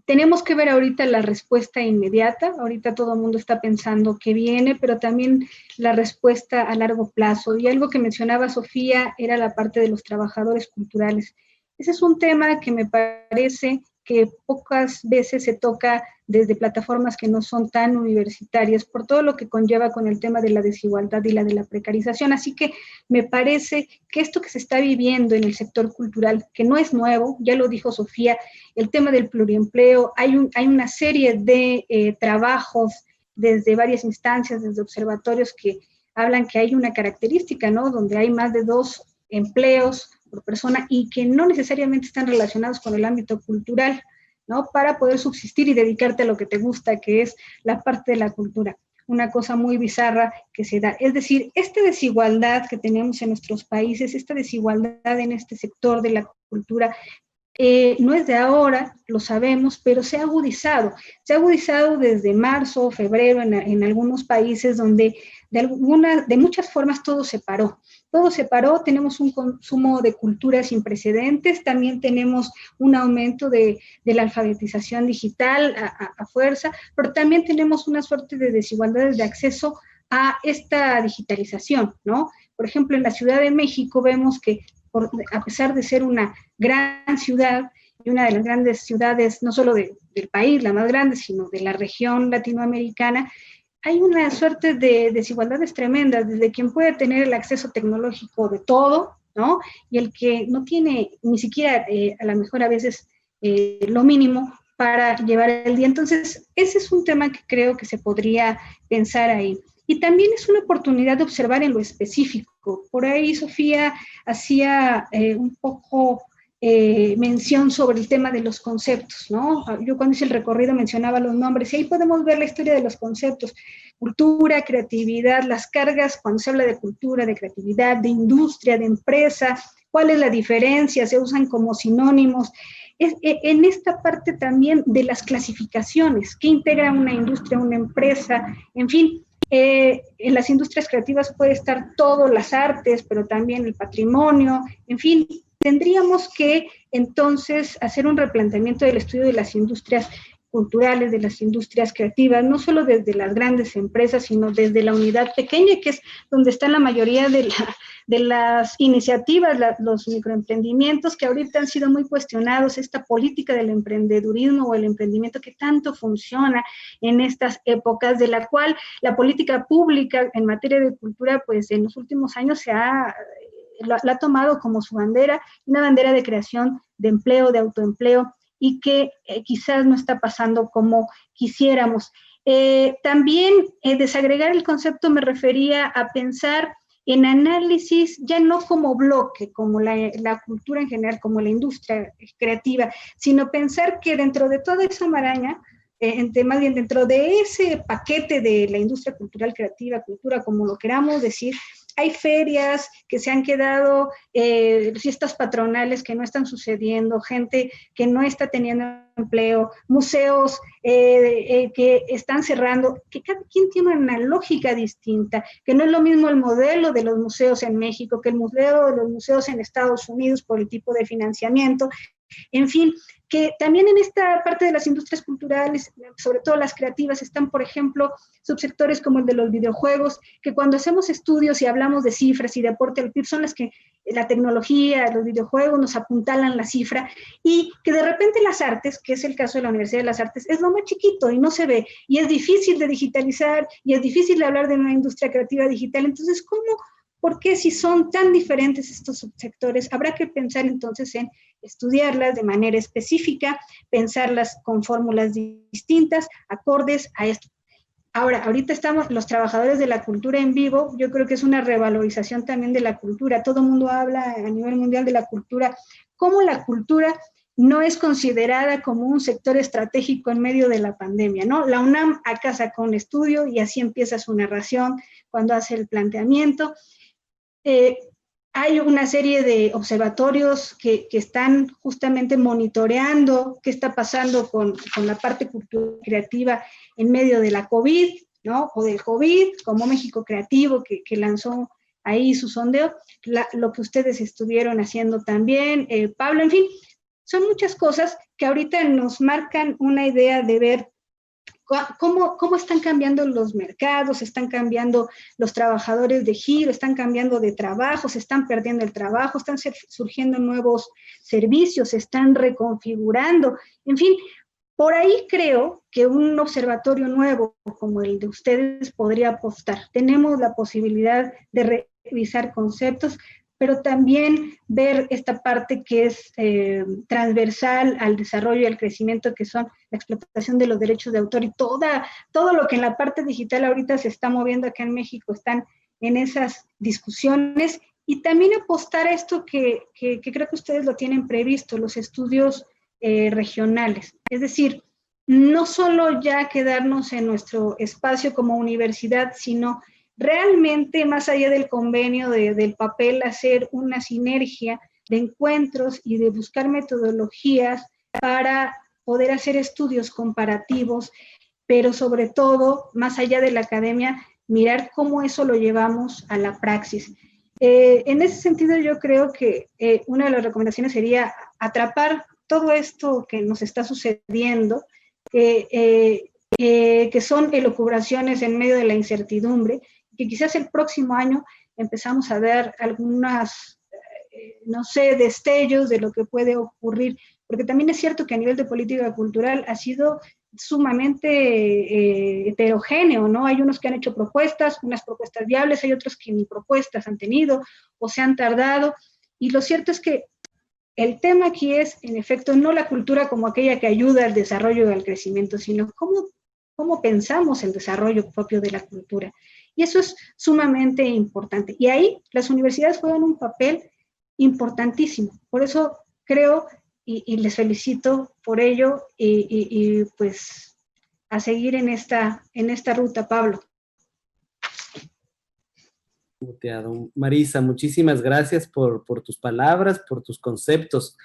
tenemos que ver ahorita la respuesta inmediata. Ahorita todo el mundo está pensando qué viene, pero también la respuesta a largo plazo. Y algo que mencionaba Sofía era la parte de los trabajadores culturales. Ese es un tema que me parece que pocas veces se toca desde plataformas que no son tan universitarias, por todo lo que conlleva con el tema de la desigualdad y la de la precarización. Así que me parece que esto que se está viviendo en el sector cultural, que no es nuevo, ya lo dijo Sofía, el tema del pluriempleo, hay una serie de trabajos desde varias instancias, desde observatorios que hablan que hay una característica, ¿no? Donde hay más de 2 empleos por persona y que no necesariamente están relacionados con el ámbito cultural, ¿no? Para poder subsistir y dedicarte a lo que te gusta, que es la parte de la cultura. Una cosa muy bizarra que se da. Es decir, esta desigualdad que tenemos en nuestros países, esta desigualdad en este sector de la cultura, no es de ahora, lo sabemos, pero se ha agudizado. Se ha agudizado desde marzo, febrero, en algunos países donde de muchas formas todo se paró. Todo se paró, tenemos un consumo de cultura sin precedentes, también tenemos un aumento de la alfabetización digital a fuerza, pero también tenemos una suerte de desigualdades de acceso a esta digitalización, ¿no? Por ejemplo, en la Ciudad de México vemos que a pesar de ser una gran ciudad y una de las grandes ciudades, no solo del país, la más grande, sino de la región latinoamericana, hay una suerte de desigualdades tremendas, desde quien puede tener el acceso tecnológico de todo, ¿no? Y el que no tiene ni siquiera, a lo mejor a veces, lo mínimo para llevar el día. Entonces, ese es un tema que creo que se podría pensar ahí. Y también es una oportunidad de observar en lo específico. Por ahí Sofía hacía un poco mención sobre el tema de los conceptos, ¿no? Yo cuando hice el recorrido mencionaba los nombres y ahí podemos ver la historia de los conceptos. Cultura, creatividad, las cargas cuando se habla de cultura, de creatividad, de industria, de empresa, cuál es la diferencia, se usan como sinónimos. En esta parte también de las clasificaciones, ¿qué integra una industria, una empresa? En fin, en las industrias creativas puede estar todo, las artes, pero también el patrimonio, en fin, tendríamos que entonces hacer un replanteamiento del estudio de las industrias culturales, de las industrias creativas, no solo desde las grandes empresas, sino desde la unidad pequeña, que es donde están la mayoría de las iniciativas, los microemprendimientos que ahorita han sido muy cuestionados, esta política del emprendedurismo o el emprendimiento que tanto funciona en estas épocas, de la cual la política pública en materia de cultura, pues en los últimos años la ha tomado como su bandera, una bandera de creación de empleo, de autoempleo, y que quizás no está pasando como quisiéramos. También desagregar el concepto me refería a pensar en análisis ya no como bloque, como la cultura en general, como la industria creativa, sino pensar que dentro de toda esa maraña, más bien dentro de ese paquete de la industria cultural creativa, cultura, como lo queramos decir, hay ferias que se han quedado, fiestas patronales que no están sucediendo, gente que no está teniendo empleo, museos que están cerrando, que cada quien tiene una lógica distinta, que no es lo mismo el modelo de los museos en México que el modelo de los museos en Estados Unidos por el tipo de financiamiento. En fin, que también en esta parte de las industrias culturales, sobre todo las creativas, están, por ejemplo, subsectores como el de los videojuegos, que cuando hacemos estudios y hablamos de cifras y de aporte al PIB, son las que la tecnología, los videojuegos nos apuntalan la cifra, y que de repente las artes, que es el caso de la Universidad de las Artes, es lo más chiquito y no se ve, y es difícil de digitalizar, y es difícil de hablar de una industria creativa digital. Entonces, ¿por qué si son tan diferentes estos subsectores? Habrá que pensar entonces en estudiarlas de manera específica, pensarlas con fórmulas distintas, acordes a esto. Ahora, ahorita estamos los trabajadores de la cultura en vivo, yo creo que es una revalorización también de la cultura. Todo el mundo habla a nivel mundial de la cultura, cómo la cultura no es considerada como un sector estratégico en medio de la pandemia, ¿no? La UNAM acá sacó un estudio y así empieza su narración cuando hace el planteamiento. Hay una serie de observatorios que están justamente monitoreando qué está pasando con la parte cultural creativa en medio de la COVID, ¿no? O del COVID, como México Creativo, que lanzó ahí su sondeo, lo que ustedes estuvieron haciendo también, Pablo, en fin, son muchas cosas que ahorita nos marcan una idea de ver cómo están cambiando los mercados, están cambiando los trabajadores de giro, están cambiando de trabajo, se están perdiendo el trabajo, están surgiendo nuevos servicios, se están reconfigurando, en fin. Por ahí creo que un observatorio nuevo como el de ustedes podría apostar. Tenemos la posibilidad de revisar conceptos, pero también ver esta parte que es transversal al desarrollo y al crecimiento, que son la explotación de los derechos de autor y todo lo que en la parte digital ahorita se está moviendo acá en México, están en esas discusiones. Y también apostar a esto que creo que ustedes lo tienen previsto, los estudios regionales. Es decir, no solo ya quedarnos en nuestro espacio como universidad, sino realmente más allá del convenio, del papel, hacer una sinergia de encuentros y de buscar metodologías para poder hacer estudios comparativos, pero sobre todo, más allá de la academia, mirar cómo eso lo llevamos a la praxis. En ese sentido, yo creo que una de las recomendaciones sería atrapar todo esto que nos está sucediendo, que son elucubraciones en medio de la incertidumbre, que quizás el próximo año empezamos a ver algunas, no sé, destellos de lo que puede ocurrir, porque también es cierto que a nivel de política cultural ha sido sumamente heterogéneo, ¿no? Hay unos que han hecho propuestas, unas propuestas viables, hay otros que ni propuestas han tenido o se han tardado, y lo cierto es que el tema aquí es, en efecto, no la cultura como aquella que ayuda al desarrollo y al crecimiento, sino cómo pensamos el desarrollo propio de la cultura. Y eso es sumamente importante. Y ahí las universidades juegan un papel importantísimo. Por eso creo, y les felicito por ello, y pues a seguir en esta ruta, Pablo. Marisa, muchísimas gracias por tus palabras, por tus conceptos.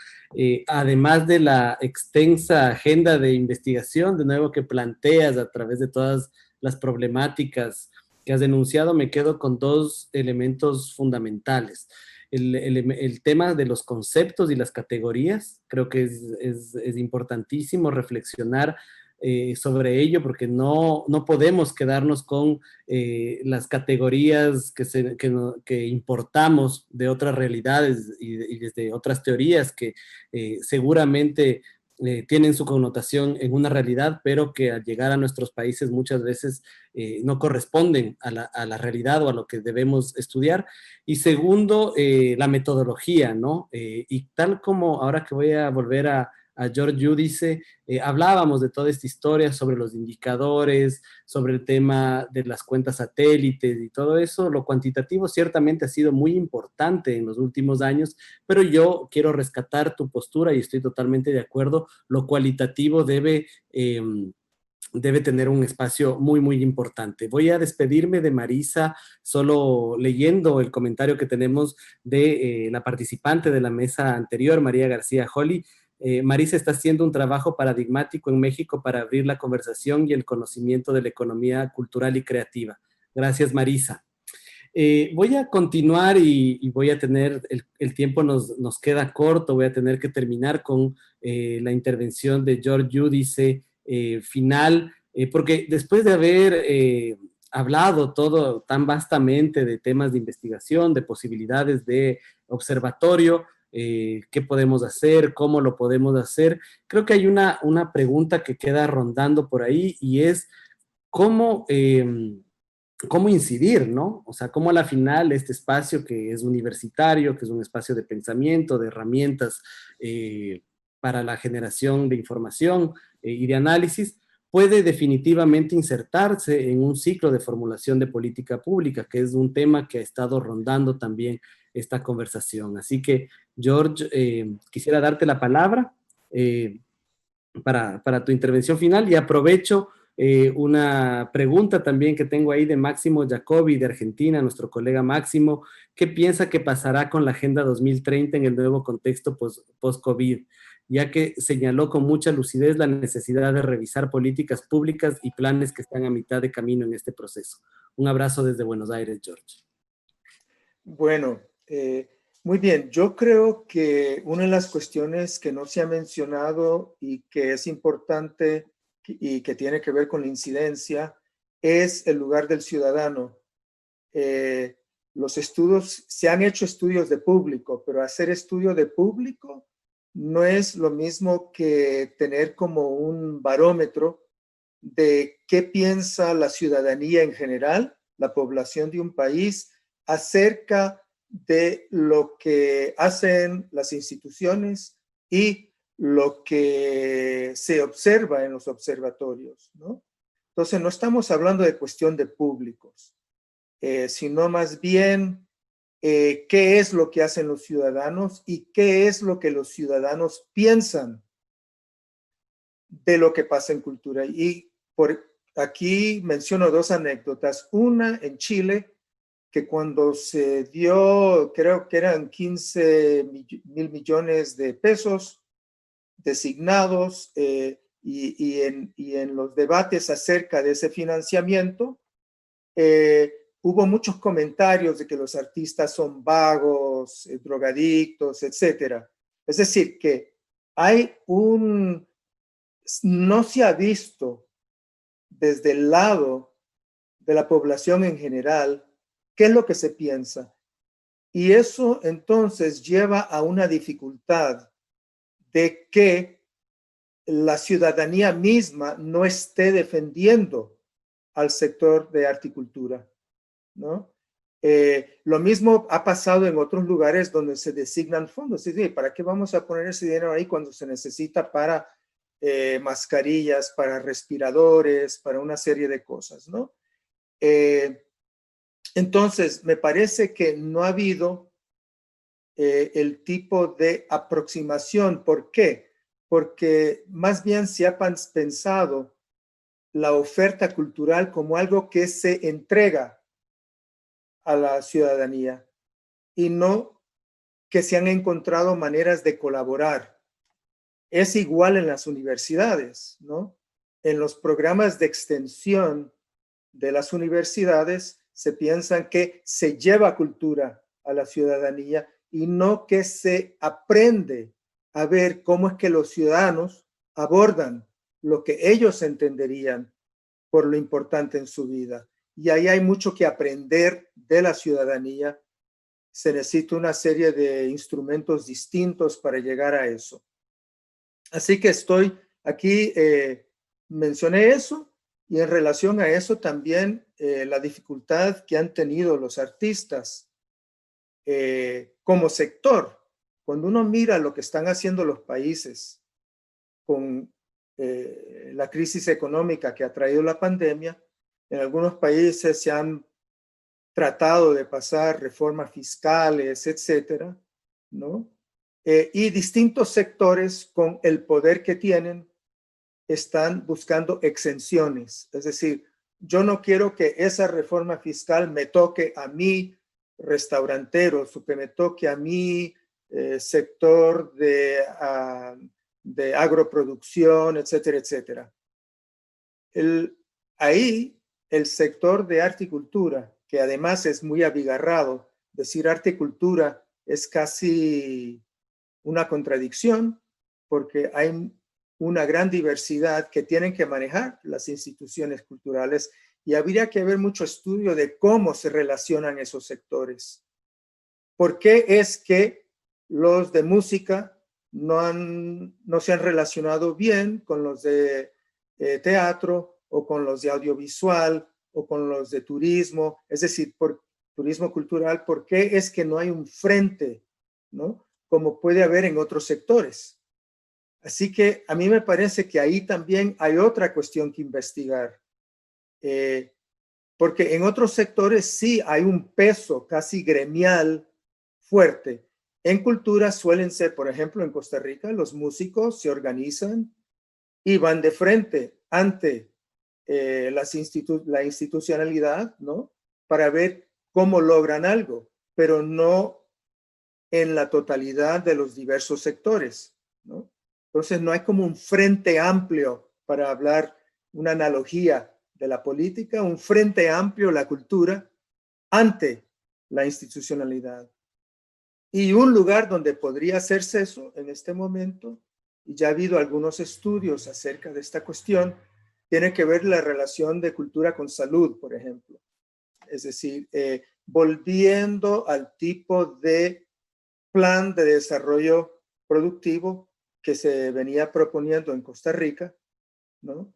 Además de la extensa agenda de investigación, de nuevo, que planteas a través de todas las problemáticas que has denunciado, me quedo con dos elementos fundamentales. El tema de los conceptos y las categorías, creo que es importantísimo reflexionar sobre ello, porque no podemos quedarnos con las categorías que importamos de otras realidades y desde otras teorías que seguramente tienen su connotación en una realidad, pero que al llegar a nuestros países muchas veces no corresponden a la realidad o a lo que debemos estudiar. Y segundo, la metodología, ¿no? Y tal como ahora que voy a volver a George Giudice, hablábamos de toda esta historia sobre los indicadores, sobre el tema de las cuentas satélites y todo eso. Lo cuantitativo ciertamente ha sido muy importante en los últimos años, pero yo quiero rescatar tu postura y estoy totalmente de acuerdo. Lo cualitativo debe tener un espacio muy, muy importante. Voy a despedirme de Marisa solo leyendo el comentario que tenemos de la participante de la mesa anterior, María García Holly. Marisa está haciendo un trabajo paradigmático en México para abrir la conversación y el conocimiento de la economía cultural y creativa. Gracias, Marisa. Voy a continuar y voy a tener, el tiempo nos queda corto, voy a tener que terminar con la intervención de George Giudice final, porque después de haber hablado todo tan vastamente de temas de investigación, de posibilidades de observatorio, qué podemos hacer, cómo lo podemos hacer. Creo que hay una pregunta que queda rondando por ahí y es cómo incidir, ¿no? O sea, cómo a la final este espacio que es universitario, que es un espacio de pensamiento, de herramientas para la generación de información y de análisis, puede definitivamente insertarse en un ciclo de formulación de política pública, que es un tema que ha estado rondando también esta conversación. Así que, George, quisiera darte la palabra para tu intervención final y aprovecho una pregunta también que tengo ahí de Máximo Jacobi de Argentina, nuestro colega Máximo. ¿Qué piensa que pasará con la Agenda 2030 en el nuevo contexto post-COVID? Ya que señaló con mucha lucidez la necesidad de revisar políticas públicas y planes que están a mitad de camino en este proceso. Un abrazo desde Buenos Aires, George. Bueno, muy bien. Yo creo que una de las cuestiones que no se ha mencionado y que es importante y que tiene que ver con la incidencia, es el lugar del ciudadano. Los estudios, se han hecho estudios de público, pero hacer estudio de público no es lo mismo que tener como un barómetro de qué piensa la ciudadanía en general, la población de un país, acerca de lo que hacen las instituciones y lo que se observa en los observatorios, ¿no? Entonces, no estamos hablando de cuestión de públicos, sino más bien qué es lo que hacen los ciudadanos y qué es lo que los ciudadanos piensan de lo que pasa en cultura. Y por aquí menciono dos anécdotas. Una en Chile, que cuando se dio, creo que eran 15 mil millones de pesos designados y en los debates acerca de ese financiamiento, hubo muchos comentarios de que los artistas son vagos, drogadictos, etc. Es decir, que hay no se ha visto desde el lado de la población en general qué es lo que se piensa. Y eso entonces lleva a una dificultad de que la ciudadanía misma no esté defendiendo al sector de arte y cultura, ¿no? Lo mismo ha pasado en otros lugares donde se designan fondos. Es decir, ¿para qué vamos a poner ese dinero ahí cuando se necesita para mascarillas, para respiradores, para una serie de cosas, ¿no? Entonces, me parece que no ha habido el tipo de aproximación. ¿Por qué? Porque más bien se ha pensado la oferta cultural como algo que se entrega a la ciudadanía y no que se han encontrado maneras de colaborar. Es igual en las universidades, ¿no? En los programas de extensión de las universidades se piensan que se lleva cultura a la ciudadanía y no que se aprende a ver cómo es que los ciudadanos abordan lo que ellos entenderían por lo importante en su vida. Y ahí hay mucho que aprender de la ciudadanía. Se necesita una serie de instrumentos distintos para llegar a eso. Así que estoy aquí, mencioné eso, y en relación a eso también la dificultad que han tenido los artistas como sector. Cuando uno mira lo que están haciendo los países con la crisis económica que ha traído la pandemia, en algunos países se han tratado de pasar reformas fiscales, etcétera, ¿no? Y distintos sectores con el poder que tienen están buscando exenciones. Es decir, yo no quiero que esa reforma fiscal me toque a mí, restauranteros, o que me toque a mí, sector de agroproducción, etcétera, etcétera. Ahí el sector de arte y cultura, que además es muy abigarrado, decir arte y cultura es casi una contradicción, porque hay una gran diversidad que tienen que manejar las instituciones culturales y habría que ver mucho estudio de cómo se relacionan esos sectores. ¿Por qué es que los de música no se han relacionado bien con los de teatro o con los de audiovisual o con los de turismo? Es decir, por turismo cultural, ¿por qué es que no hay un frente, ¿no? Como puede haber en otros sectores? Así que a mí me parece que ahí también hay otra cuestión que investigar. Porque en otros sectores sí hay un peso casi gremial fuerte. En cultura suelen ser, por ejemplo, en Costa Rica, los músicos se organizan y van de frente ante la institucionalidad, ¿no? Para ver cómo logran algo, pero no en la totalidad de los diversos sectores, ¿no? Entonces no hay como un frente amplio para hablar una analogía de la política, un frente amplio, la cultura, ante la institucionalidad. Y un lugar donde podría hacerse eso en este momento, y ya ha habido algunos estudios acerca de esta cuestión, tiene que ver la relación de cultura con salud, por ejemplo. Es decir, volviendo al tipo de plan de desarrollo productivo que se venía proponiendo en Costa Rica, ¿no?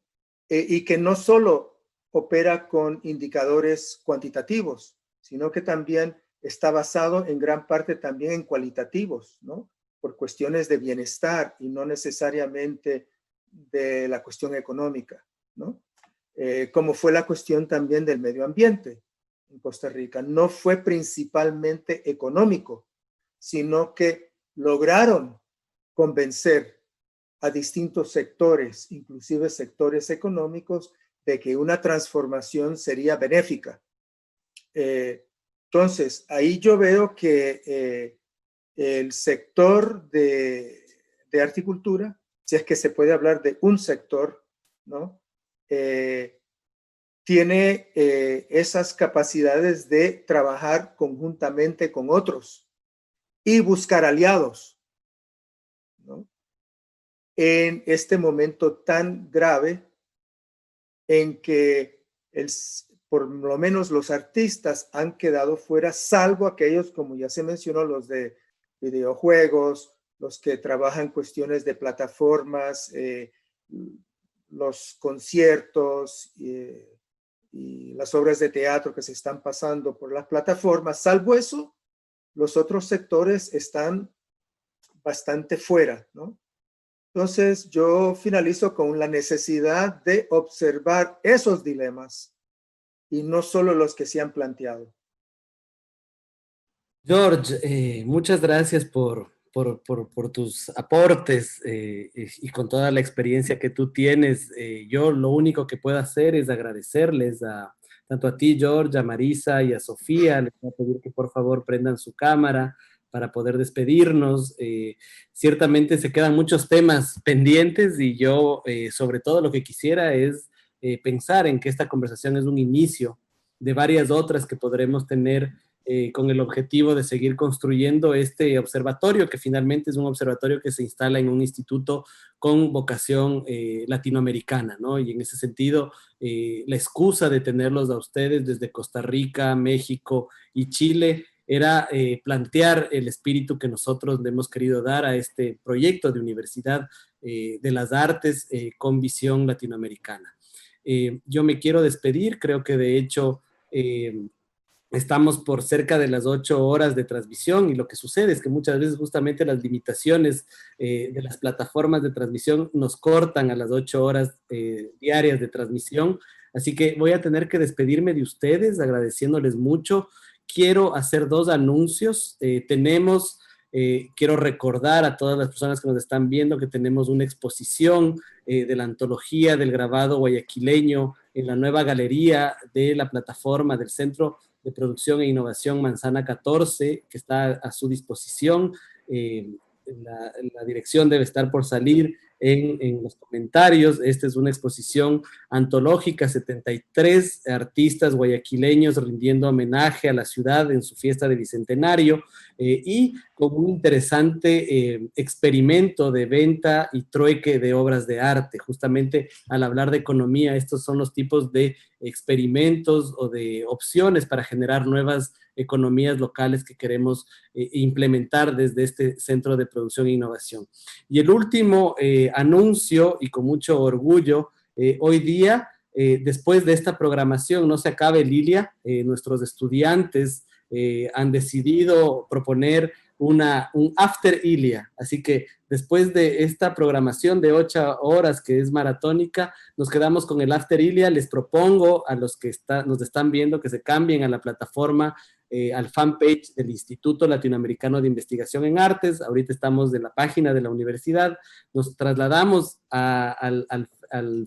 Y que no solo opera con indicadores cuantitativos, sino que también está basado en gran parte también en cualitativos, ¿no? Por cuestiones de bienestar y no necesariamente de la cuestión económica, ¿no? Como fue la cuestión también del medio ambiente en Costa Rica. No fue principalmente económico, sino que lograron convencer a distintos sectores, inclusive sectores económicos, de que una transformación sería benéfica. Entonces, ahí yo veo que el sector de arte y cultura, si es que se puede hablar de un sector, ¿no? Tiene esas capacidades de trabajar conjuntamente con otros y buscar aliados, ¿no? En este momento tan grave en que por lo menos los artistas han quedado fuera, salvo aquellos, como ya se mencionó, los de videojuegos, los que trabajan cuestiones de plataformas, los conciertos y las obras de teatro que se están pasando por las plataformas. Salvo eso, los otros sectores están bastante fuera, ¿no? Entonces, yo finalizo con la necesidad de observar esos dilemas y no solo los que se han planteado. George, muchas gracias por tus aportes y con toda la experiencia que tú tienes. Yo lo único que puedo hacer es agradecerles tanto a ti, George, a Marisa y a Sofía. Les voy a pedir que por favor prendan su cámara para poder despedirnos. Ciertamente se quedan muchos temas pendientes y yo sobre todo lo que quisiera es pensar en que esta conversación es un inicio de varias otras que podremos tener con el objetivo de seguir construyendo este observatorio, que finalmente es un observatorio que se instala en un instituto con vocación latinoamericana, ¿no? Y en ese sentido, la excusa de tenerlos a ustedes desde Costa Rica, México y Chile era plantear el espíritu que nosotros le hemos querido dar a este proyecto de Universidad de las Artes con visión latinoamericana. Yo me quiero despedir, creo que de hecho estamos por cerca de las 8 horas de transmisión y lo que sucede es que muchas veces justamente las limitaciones de las plataformas de transmisión nos cortan a las 8 horas diarias de transmisión. Así que voy a tener que despedirme de ustedes agradeciéndoles mucho. Quiero hacer 2 anuncios. Quiero recordar a todas las personas que nos están viendo que tenemos una exposición de la antología del grabado guayaquileño en la nueva galería de la plataforma del Centro de Producción e Innovación Manzana 14, que está a su disposición. La dirección debe estar por salir en los comentarios. Esta es una exposición antológica, 73 artistas guayaquileños rindiendo homenaje a la ciudad en su fiesta de bicentenario y con un interesante experimento de venta y trueque de obras de arte. Justamente al hablar de economía, estos son los tipos de experimentos o de opciones para generar nuevas economías locales que queremos implementar desde este Centro de Producción e Innovación. Y el último anuncio, y con mucho orgullo, hoy día, después de esta programación, no se acabe Lilia, nuestros estudiantes han decidido proponer un after Ilia, así que después de esta programación de 8 horas que es maratónica, nos quedamos con el after Ilia. Les propongo a los que nos están viendo que se cambien a la plataforma, al fanpage del Instituto Latinoamericano de Investigación en Artes. Ahorita estamos en la página de la universidad, nos trasladamos al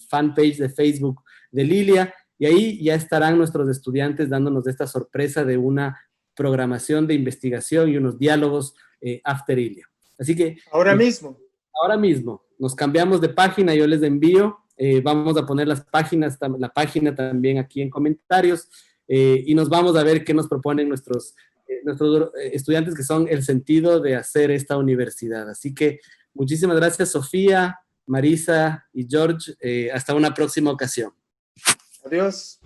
fanpage de Facebook de Lilia y ahí ya estarán nuestros estudiantes dándonos esta sorpresa de una programación de investigación y unos diálogos after Ilia. Así que ahora mismo nos cambiamos de página, yo les envío, vamos a poner la página también aquí en comentarios y nos vamos a ver qué nos proponen nuestros estudiantes, que son el sentido de hacer esta universidad. Así que muchísimas gracias, Sofía, Marisa y George, hasta una próxima ocasión. Adiós.